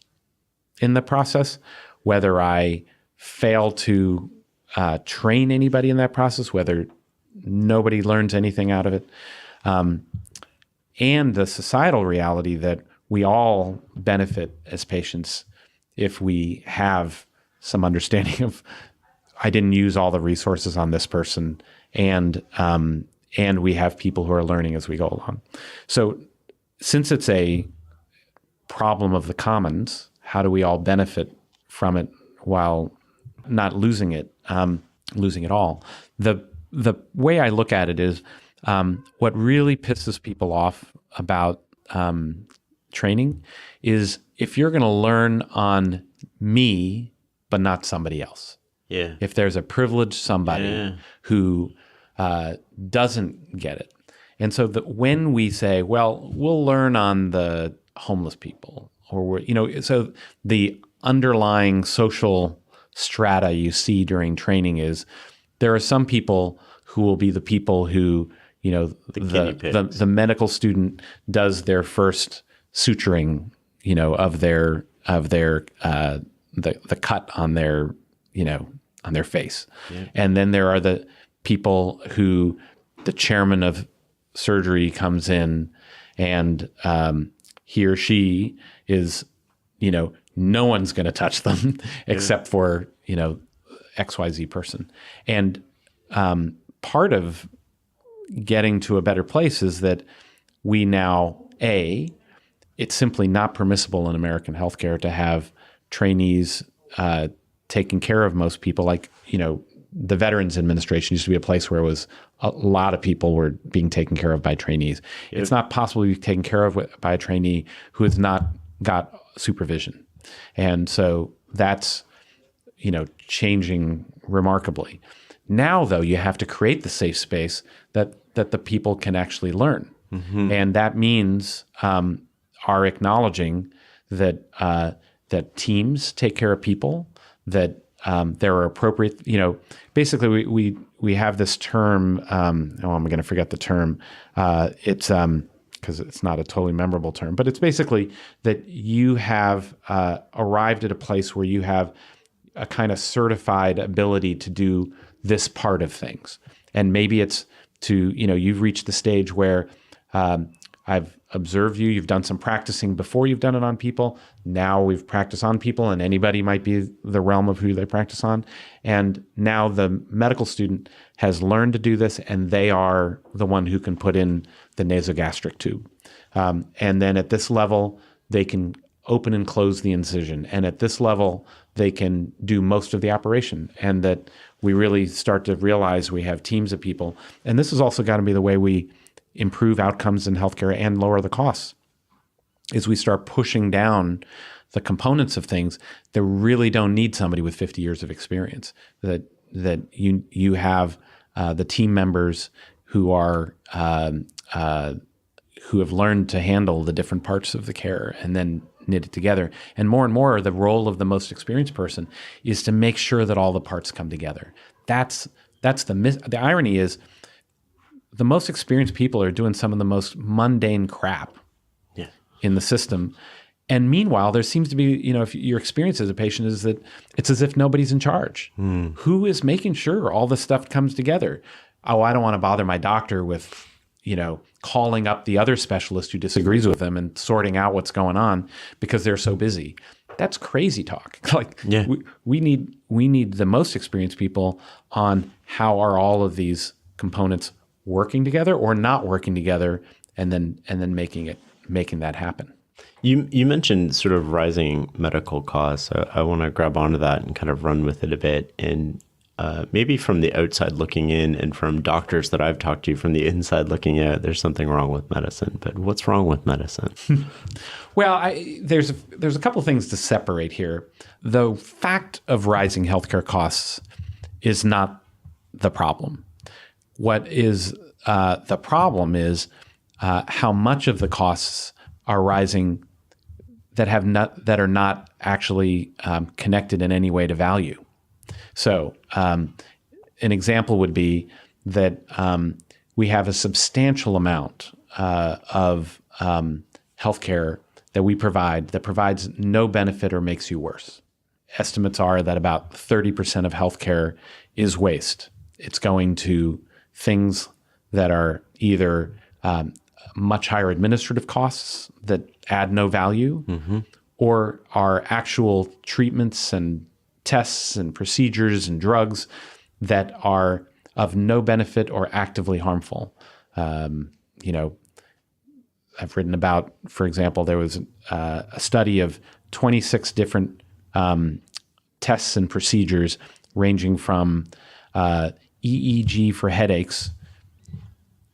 in the process, whether I fail to train anybody in that process, whether nobody learns anything out of it, and the societal reality that we all benefit as patients if we have some understanding of, I didn't use all the resources on this person, and we have people who are learning as we go along. So since it's a problem of the commons, how do we all benefit from it while not losing it all? The way I look at it is what really pisses people off about training is if you're going to learn on me, but not somebody else. Yeah. If there's a privileged somebody who doesn't get it. And so when we say, well, we'll learn on the homeless people, or so the underlying social strata you see during training is there are some people who will be the people who, the medical student does their first suturing, of their the cut on their, on their face. Yeah. And then there are the people who the chairman of surgery comes in and he or she is, no one's going to touch them except for, XYZ person. And part of getting to a better place is that we now, it's simply not permissible in American healthcare to have trainees taking care of most people. Like, the Veterans Administration used to be a place where it was a lot of people were being taken care of by trainees. Yep. It's not possible to be taken care of by a trainee who has not got supervision. And so that's, changing remarkably. Now, though, you have to create the safe space that the people can actually learn. Mm-hmm. And that means our acknowledging that that teams take care of people, that there are appropriate, basically we have this term, I'm going to forget the term. It's because it's not a totally memorable term, but it's basically that you have arrived at a place where you have a kind of certified ability to do this part of things. And maybe it's to, you've reached the stage where I've observed you, you've done some practicing before you've done it on people. Now we've practiced on people, and anybody might be the realm of who they practice on. And now the medical student has learned to do this, and they are the one who can put in the nasogastric tube. And then at this level, they can open and close the incision. And at this level, they can do most of the operation. And that we really start to realize we have teams of people. And this has also got to be the way we improve outcomes in healthcare and lower the costs, is we start pushing down the components of things that really don't need somebody with 50 years of experience, that you have the team members who are who have learned to handle the different parts of the care and then knit it together. And more, the role of the most experienced person is to make sure that all the parts come together. That's the irony is the most experienced people are doing some of the most mundane crap in the system. And meanwhile, there seems to be, if your experience as a patient is that it's as if nobody's in charge. Who is making sure all this stuff comes together? Oh, I don't want to bother my doctor with, calling up the other specialist who disagrees with them and sorting out what's going on because they're so busy. That's crazy talk. We need the most experienced people on how are all of these components working together or not working together, and then making that happen. You mentioned sort of rising medical costs. I want to grab onto that and kind of run with it a bit. And maybe from the outside looking in, and from doctors that I've talked to from the inside looking out, there's something wrong with medicine. But what's wrong with medicine? Well, there's a couple of things to separate here. The fact of rising healthcare costs is not the problem. What is the problem is how much of the costs are rising that are not actually connected in any way to value. So an example would be that we have a substantial amount of healthcare that we provide that provides no benefit or makes you worse. Estimates are that about 30% of healthcare is waste. It's going to things that are either much higher administrative costs that add no value, or are actual treatments and tests and procedures and drugs that are of no benefit or actively harmful. I've written about, for example, there was a study of 26 different tests and procedures ranging from EEG for headaches.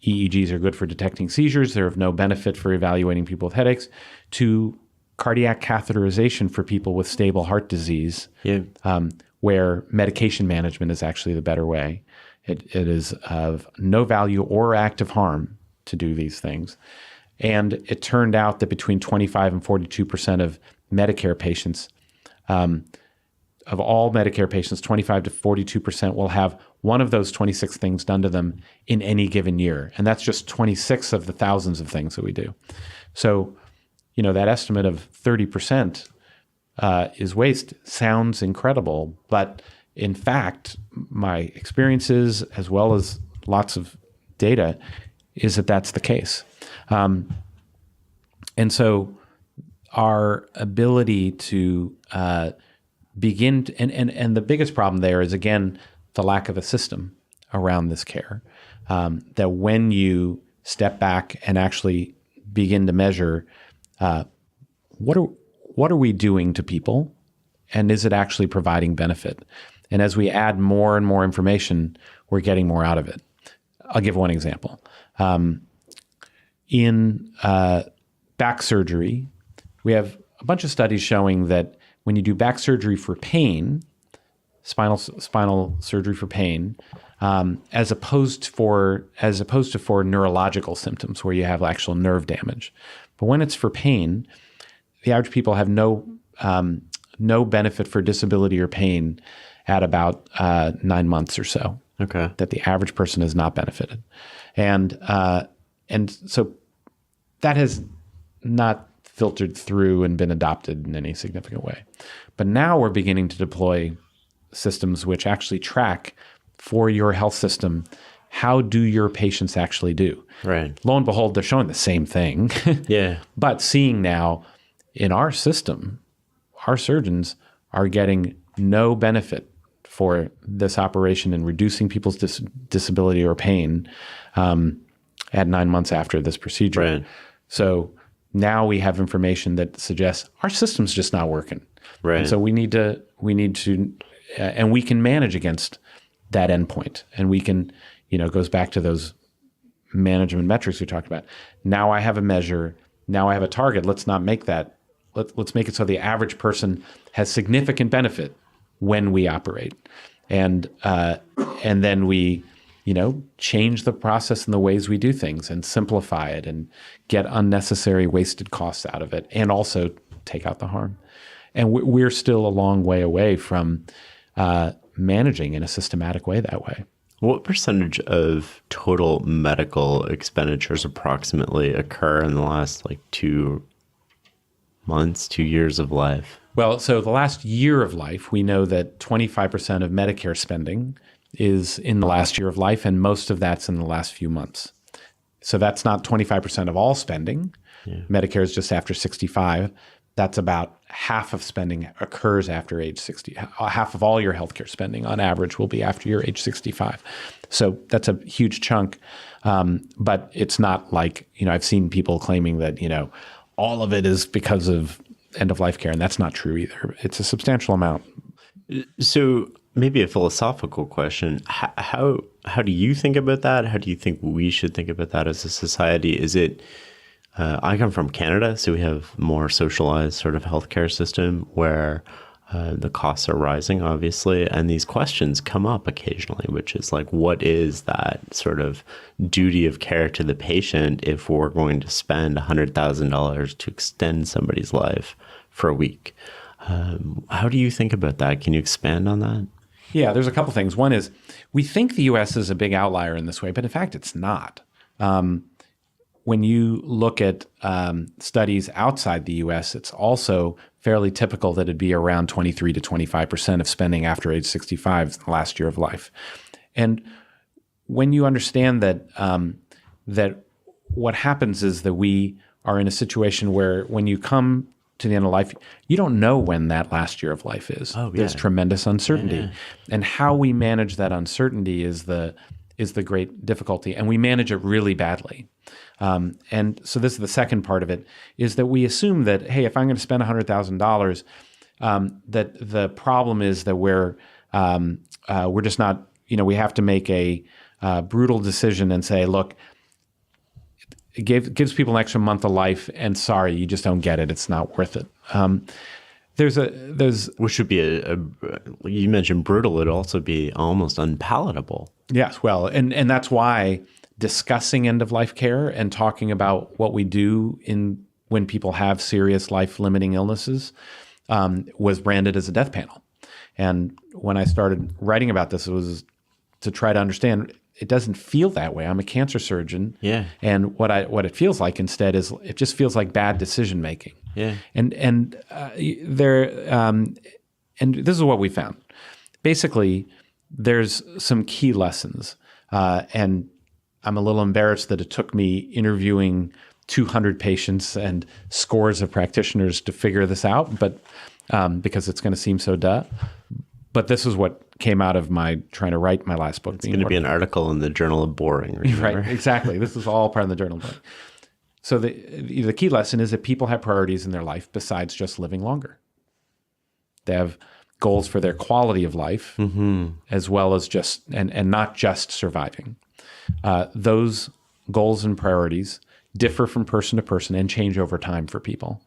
EEGs are good for detecting seizures. They're of no benefit for evaluating people with headaches, to cardiac catheterization for people with stable heart disease, where medication management is actually the better way. It is of no value or active harm to do these things. And it turned out that between 25 and 42% of Medicare patients, of all Medicare patients, 25 to 42% will have one of those 26 things done to them in any given year. And that's just 26 of the thousands of things that we do. So, that estimate of 30% is waste sounds incredible. But in fact, my experiences, as well as lots of data, is that that's the case. And so our ability to begin to, and the biggest problem there is, again, the lack of a system around this care. That when you step back and actually begin to measure what are we doing to people, and is it actually providing benefit? And as we add more and more information, we're getting more out of it. I'll give one example. In back surgery, we have a bunch of studies showing that when you do back surgery for pain, spinal surgery for pain, as opposed to for neurological symptoms where you have actual nerve damage. But when it's for pain, the average people have no benefit for disability or pain at about 9 months or so. Okay. That the average person has not benefited. And so that has not filtered through and been adopted in any significant way. But now we're beginning to deploy systems which actually track for your health system, how do your patients actually do? Right. Lo and behold, they're showing the same thing. Yeah. But seeing now in our system, our surgeons are getting no benefit for this operation in reducing people's disability or pain at 9 months after this procedure. Right. So now we have information that suggests our system's just not working. Right. And so we need to, and we can manage against that endpoint. And we can, it goes back to those management metrics we talked about. Now I have a measure. Now I have a target. Let's not make that. Let's make it so the average person has significant benefit when we operate. And then we change the process and the ways we do things and simplify it and get unnecessary wasted costs out of it and also take out the harm. And we're still a long way away from managing in a systematic way that way. What percentage of total medical expenditures approximately occur in the last 2 months, 2 years of life? Well, so the last year of life, we know that 25% of Medicare spending is in the last year of life, and most of that's in the last few months. So that's not 25% of all spending. Yeah. Medicare is just after 65. That's about half of spending occurs after age 60. Half of all your healthcare spending on average will be after your age 65. So that's a huge chunk. But it's not like, I've seen people claiming that, all of it is because of end-of-life care, and that's not true either. It's a substantial amount. So maybe a philosophical question. How do you think about that? How do you think we should think about that as a society? Is it I come from Canada, so we have more socialized sort of healthcare system where the costs are rising, obviously, and these questions come up occasionally, which is what is that sort of duty of care to the patient if we're going to spend $100,000 to extend somebody's life for a week? How do you think about that? Can you expand on that? Yeah, there's a couple things. One is we think the U.S. is a big outlier in this way, but in fact, it's not. When you look at studies outside the U.S., it's also fairly typical that it'd be around 23 to 25% of spending after age 65, the last year of life. And when you understand that that what happens is that we are in a situation where when you come to the end of life, you don't know when that last year of life is. Oh, yeah. There's tremendous uncertainty. Yeah. And how we manage that uncertainty is the great difficulty. And we manage it really badly. And so this is the second part of it, is that we assume that, hey, if I'm going to spend $100,000, that the problem is that we're just not, we have to make a brutal decision and say, look, it gives people an extra month of life, and sorry, you just don't get it. It's not worth it. Which should be you mentioned brutal. It'd also be almost unpalatable. Yes, well, and that's why discussing end-of-life care and talking about what we do when people have serious life-limiting illnesses was branded as a death panel. And when I started writing about this, it was to try to understand it doesn't feel that way. I'm a cancer surgeon. Yeah. And what it feels like instead is it just feels like bad decision making. Yeah. And this is what we found. Basically, there's some key lessons. And I'm a little embarrassed that it took me interviewing 200 patients and scores of practitioners to figure this out, but because it's going to seem so duh. But this is what came out of my trying to write my last book. It's going to be an article in the Journal of Boring. Remember? Right, exactly. This is all part of the Journal of Boring. So the key lesson is that people have priorities in their life besides just living longer. They have goals for their quality of life, as well as just, and not just surviving. Those goals and priorities differ from person to person and change over time for people.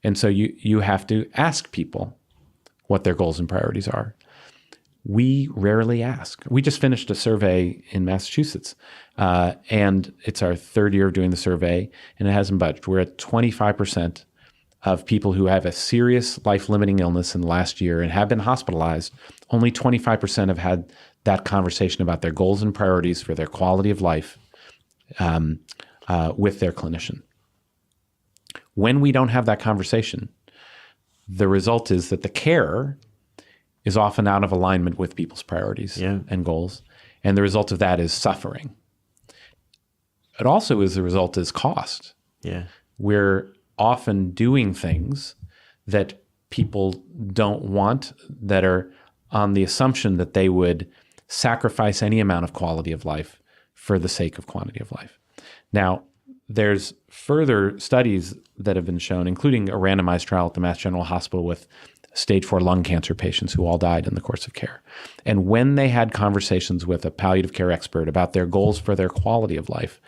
And so you have to ask people what their goals and priorities are. We rarely ask. We just finished a survey in Massachusetts, and it's our third year of doing the survey, and it hasn't budged. We're at 25% of people who have a serious life-limiting illness in the last year and have been hospitalized. Only 25% have had that conversation about their goals and priorities for their quality of life with their clinician. When we don't have that conversation, the result is that the care is often out of alignment with people's priorities and goals. And the result of that is suffering. It also is the result is cost. Yeah. We're often doing things that people don't want, that are on the assumption that they would sacrifice any amount of quality of life for the sake of quantity of life. Now, there's further studies that have been shown, including a randomized trial at the Mass General Hospital with stage 4 lung cancer patients who all died in the course of care. And when they had conversations with a palliative care expert about their goals for their quality of life,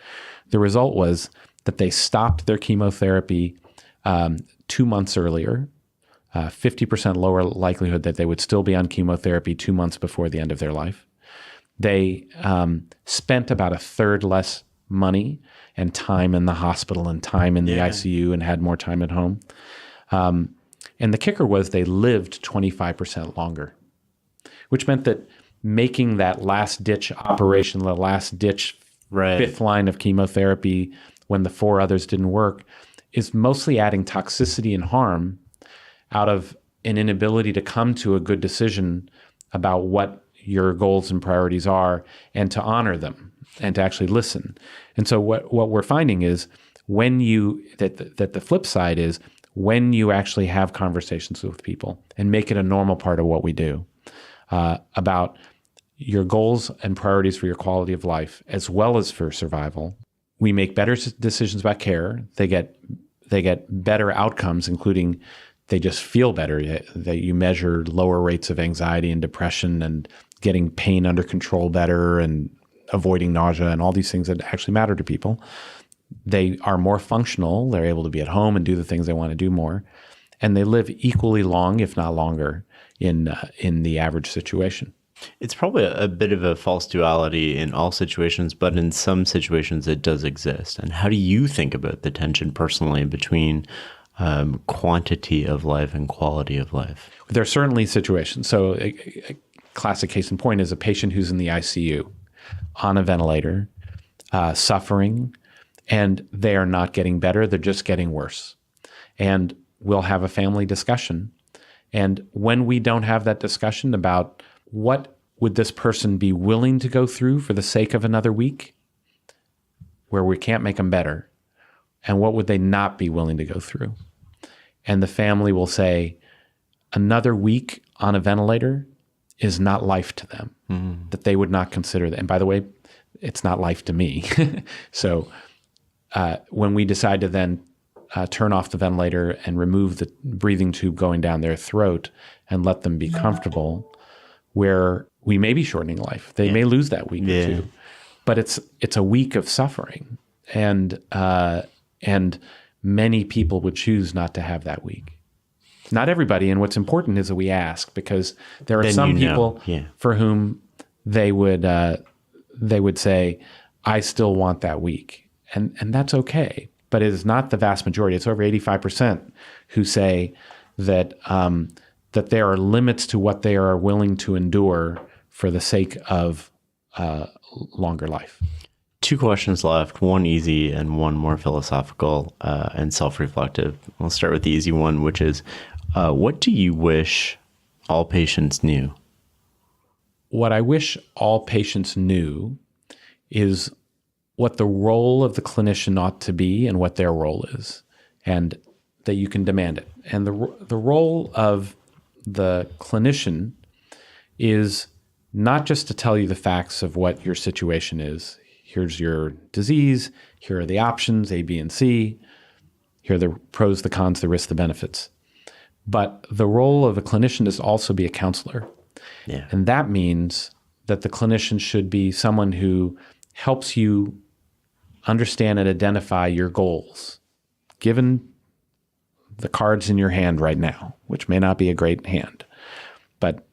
the result was that they stopped their chemotherapy 2 months earlier, 50% lower likelihood that they would still be on chemotherapy 2 months before the end of their life. They spent about a third less money and time in the hospital and time in the ICU and had more time at home. And the kicker was they lived 25% longer, which meant that making that last-ditch operation, the last-ditch fifth line of chemotherapy when the 4 others didn't work, is mostly adding toxicity and harm out of an inability to come to a good decision about what your goals and priorities are and to honor them and to actually listen. And so what we're finding is when that the flip side is when you actually have conversations with people and make it a normal part of what we do about your goals and priorities for your quality of life as well as for survival, we make better decisions about care. They get better outcomes, including they just feel better. That you measure lower rates of anxiety and depression and getting pain under control better and avoiding nausea and all these things that actually matter to people. They are more functional. They're able to be at home and do the things they want to do more. And they live equally long, if not longer, in the average situation. It's probably a bit of a false duality in all situations, but in some situations it does exist. And how do you think about the tension personally between quantity of life and quality of life? There are certainly situations. So a classic case in point is a patient who's in the ICU on a ventilator, suffering, and they are not getting better. They're just getting worse. And we'll have a family discussion. And when we don't have that discussion about what would this person be willing to go through for the sake of another week where we can't make them better, and what would they not be willing to go through? And the family will say, another week on a ventilator is not life to them, that they would not consider that. And by the way, it's not life to me. So when we decide to then turn off the ventilator and remove the breathing tube going down their throat and let them be comfortable, where we may be shortening life. They may lose that week or two, but it's a week of suffering. And many people would choose not to have that week. Not everybody. And what's important is that we ask, because there are some people for whom they would say, I still want that week. And that's okay. But it is not the vast majority. It's over 85% who say that that there are limits to what they are willing to endure for the sake of longer life. 2 questions left, one easy and one more philosophical and self-reflective. I'll start with the easy one, which is, what do you wish all patients knew? What I wish all patients knew is what the role of the clinician ought to be and what their role is, and that you can demand it. And the role of the clinician is not just to tell you the facts of what your situation is. Here's your disease. Here are the options, A, B, and C. Here are the pros, the cons, the risks, the benefits. But the role of a clinician is also be a counselor. Yeah. And that means that the clinician should be someone who helps you understand and identify your goals, given the cards in your hand right now, which may not be a great hand, but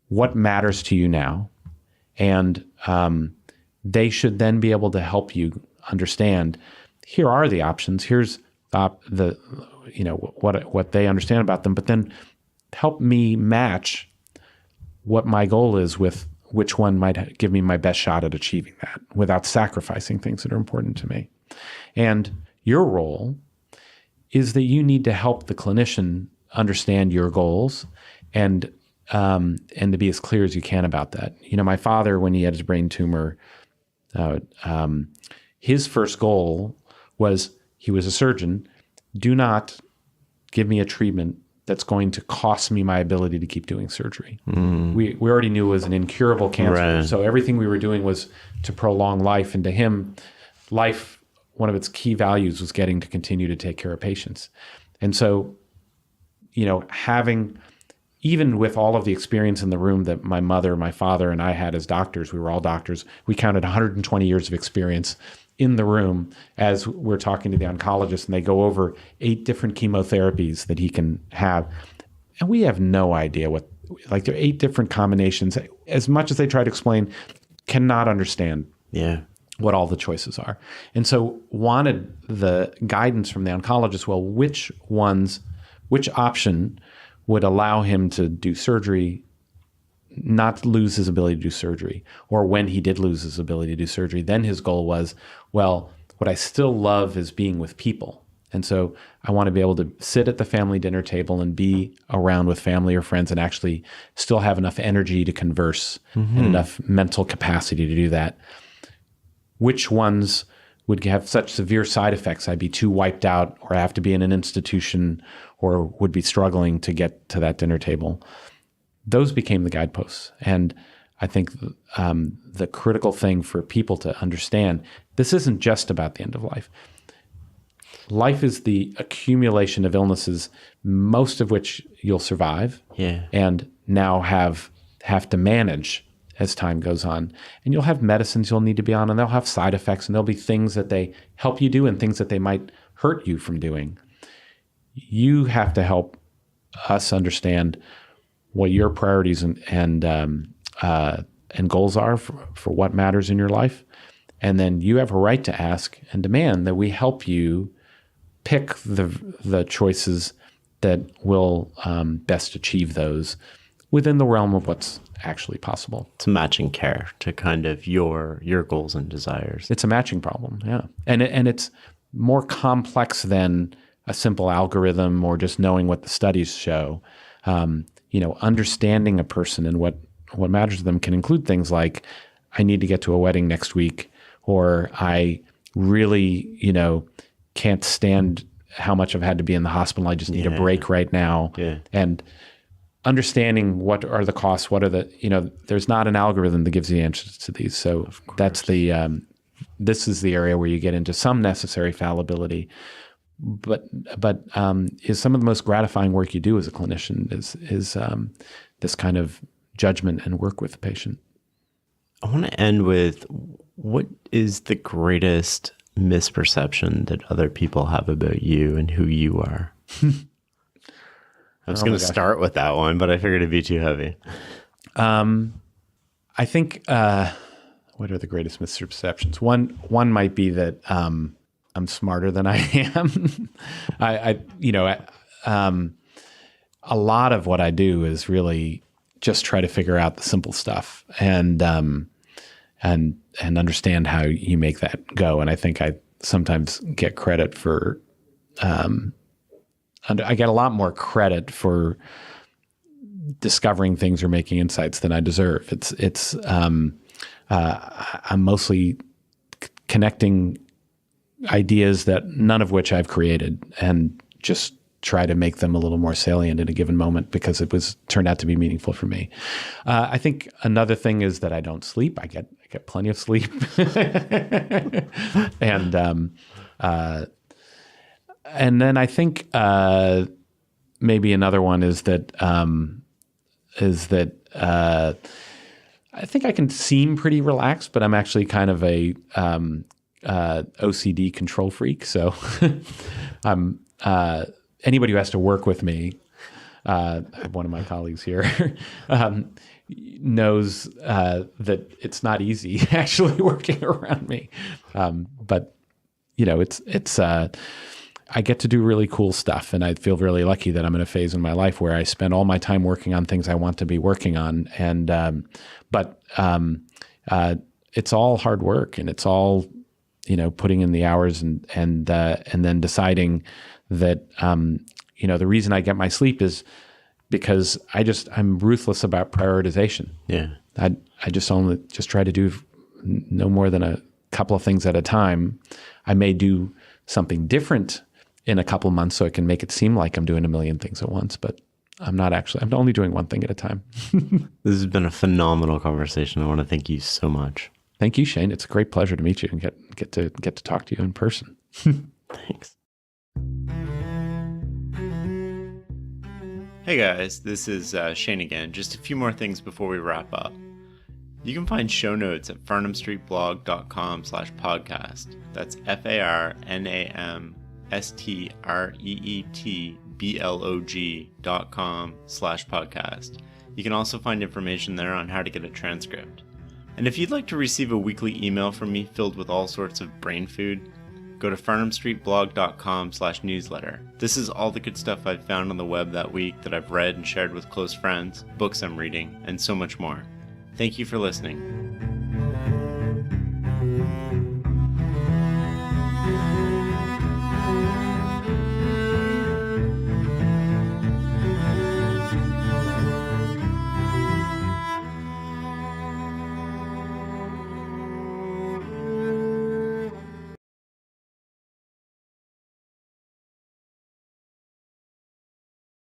what matters to you now. And they should then be able to help you understand, here are the options, here's what they understand about them, but then help me match what my goal is with which one might give me my best shot at achieving that without sacrificing things that are important to me. And your role is that you need to help the clinician understand your goals and to be as clear as you can about that. My father, when he had his brain tumor, his first goal was, he was a surgeon, do not give me a treatment that's going to cost me my ability to keep doing surgery. We already knew it was an incurable cancer. Right. So everything we were doing was to prolong life. And to him, life, one of its key values was getting to continue to take care of patients. And so, even with all of the experience in the room that my mother, my father, and I had as doctors, we were all doctors, we counted 120 years of experience in the room as we're talking to the oncologist, and they go over 8 different chemotherapies that he can have. And we have no idea there are 8 different combinations. As much as they try to explain, cannot understand Yeah. what all the choices are. And so wanted the guidance from the oncologist, well, which option would allow him to do surgery, not lose his ability to do surgery, or when he did lose his ability to do surgery, then his goal was, well, what I still love is being with people. And so I want to be able to sit at the family dinner table and be around with family or friends and actually still have enough energy to converse and enough mental capacity to do that. Which ones would have such severe side effects I'd be too wiped out or have to be in an institution or would be struggling to get to that dinner table? Those became the guideposts. And I think the critical thing for people to understand, this isn't just about the end of life. Life is the accumulation of illnesses, most of which you'll survive and now have to manage as time goes on. And you'll have medicines you'll need to be on, and they'll have side effects, and there'll be things that they help you do and things that they might hurt you from doing. You have to help us understand what your priorities and goals are for what matters in your life. And then you have a right to ask and demand that we help you pick the choices that will best achieve those within the realm of what's actually possible. It's matching care to kind of your goals and desires. It's a matching problem, yeah. And it's more complex than a simple algorithm or just knowing what the studies show. Understanding a person and what matters to them can include things like, I need to get to a wedding next week, or I really, can't stand how much I've had to be in the hospital. I just need a break right now. Yeah. And understanding what are the costs, what are the, there's not an algorithm that gives the answers to these. So that's this is the area where you get into some necessary fallibility. But is some of the most gratifying work you do as a clinician is this kind of judgment and work with the patient. I want to end with, what is the greatest misperception that other people have about you and who you are? I was going to start with that one, but I figured it'd be too heavy. I think, what are the greatest misperceptions? One might be that I'm smarter than I am. A lot of what I do is really just try to figure out the simple stuff and understand how you make that go. And I think I sometimes get credit for, I get a lot more credit for discovering things or making insights than I deserve. I'm mostly connecting ideas that none of which I've created and just try to make them a little more salient in a given moment because it turned out to be meaningful for me. I think another thing is that I don't sleep. I get plenty of sleep. And then I think maybe another one is that I think I can seem pretty relaxed, but I'm actually kind of a OCD control freak. So I'm anybody who has to work with me, I have one of my colleagues here, knows that it's not easy actually working around me. But it's I get to do really cool stuff, and I feel really lucky that I'm in a phase in my life where I spend all my time working on things I want to be working on. And but it's all hard work, and it's all putting in the hours and then deciding that the reason I get my sleep is because I'm ruthless about prioritization. Yeah, I just try to do no more than a couple of things at a time. I may do something different in a couple of months so it can make it seem like I'm doing a million things at once, but I'm not actually. I'm only doing one thing at a time. This has been a phenomenal conversation. I want to thank you so much. Thank you, Shane. It's a great pleasure to meet you and get to talk to you in person. Thanks. Hey guys, this is Shane again. Just a few more things before we wrap up. You can find show notes at farnamstreetblog.com/podcast. That's FarnamStreetblog.com/podcast. You can also find information there on how to get a transcript. And if you'd like to receive a weekly email from me filled with all sorts of brain food, go to farnhamstreetblog.com/newsletter. This is all the good stuff I've found on the web that week that I've read and shared with close friends, books I'm reading, and so much more. Thank you for listening.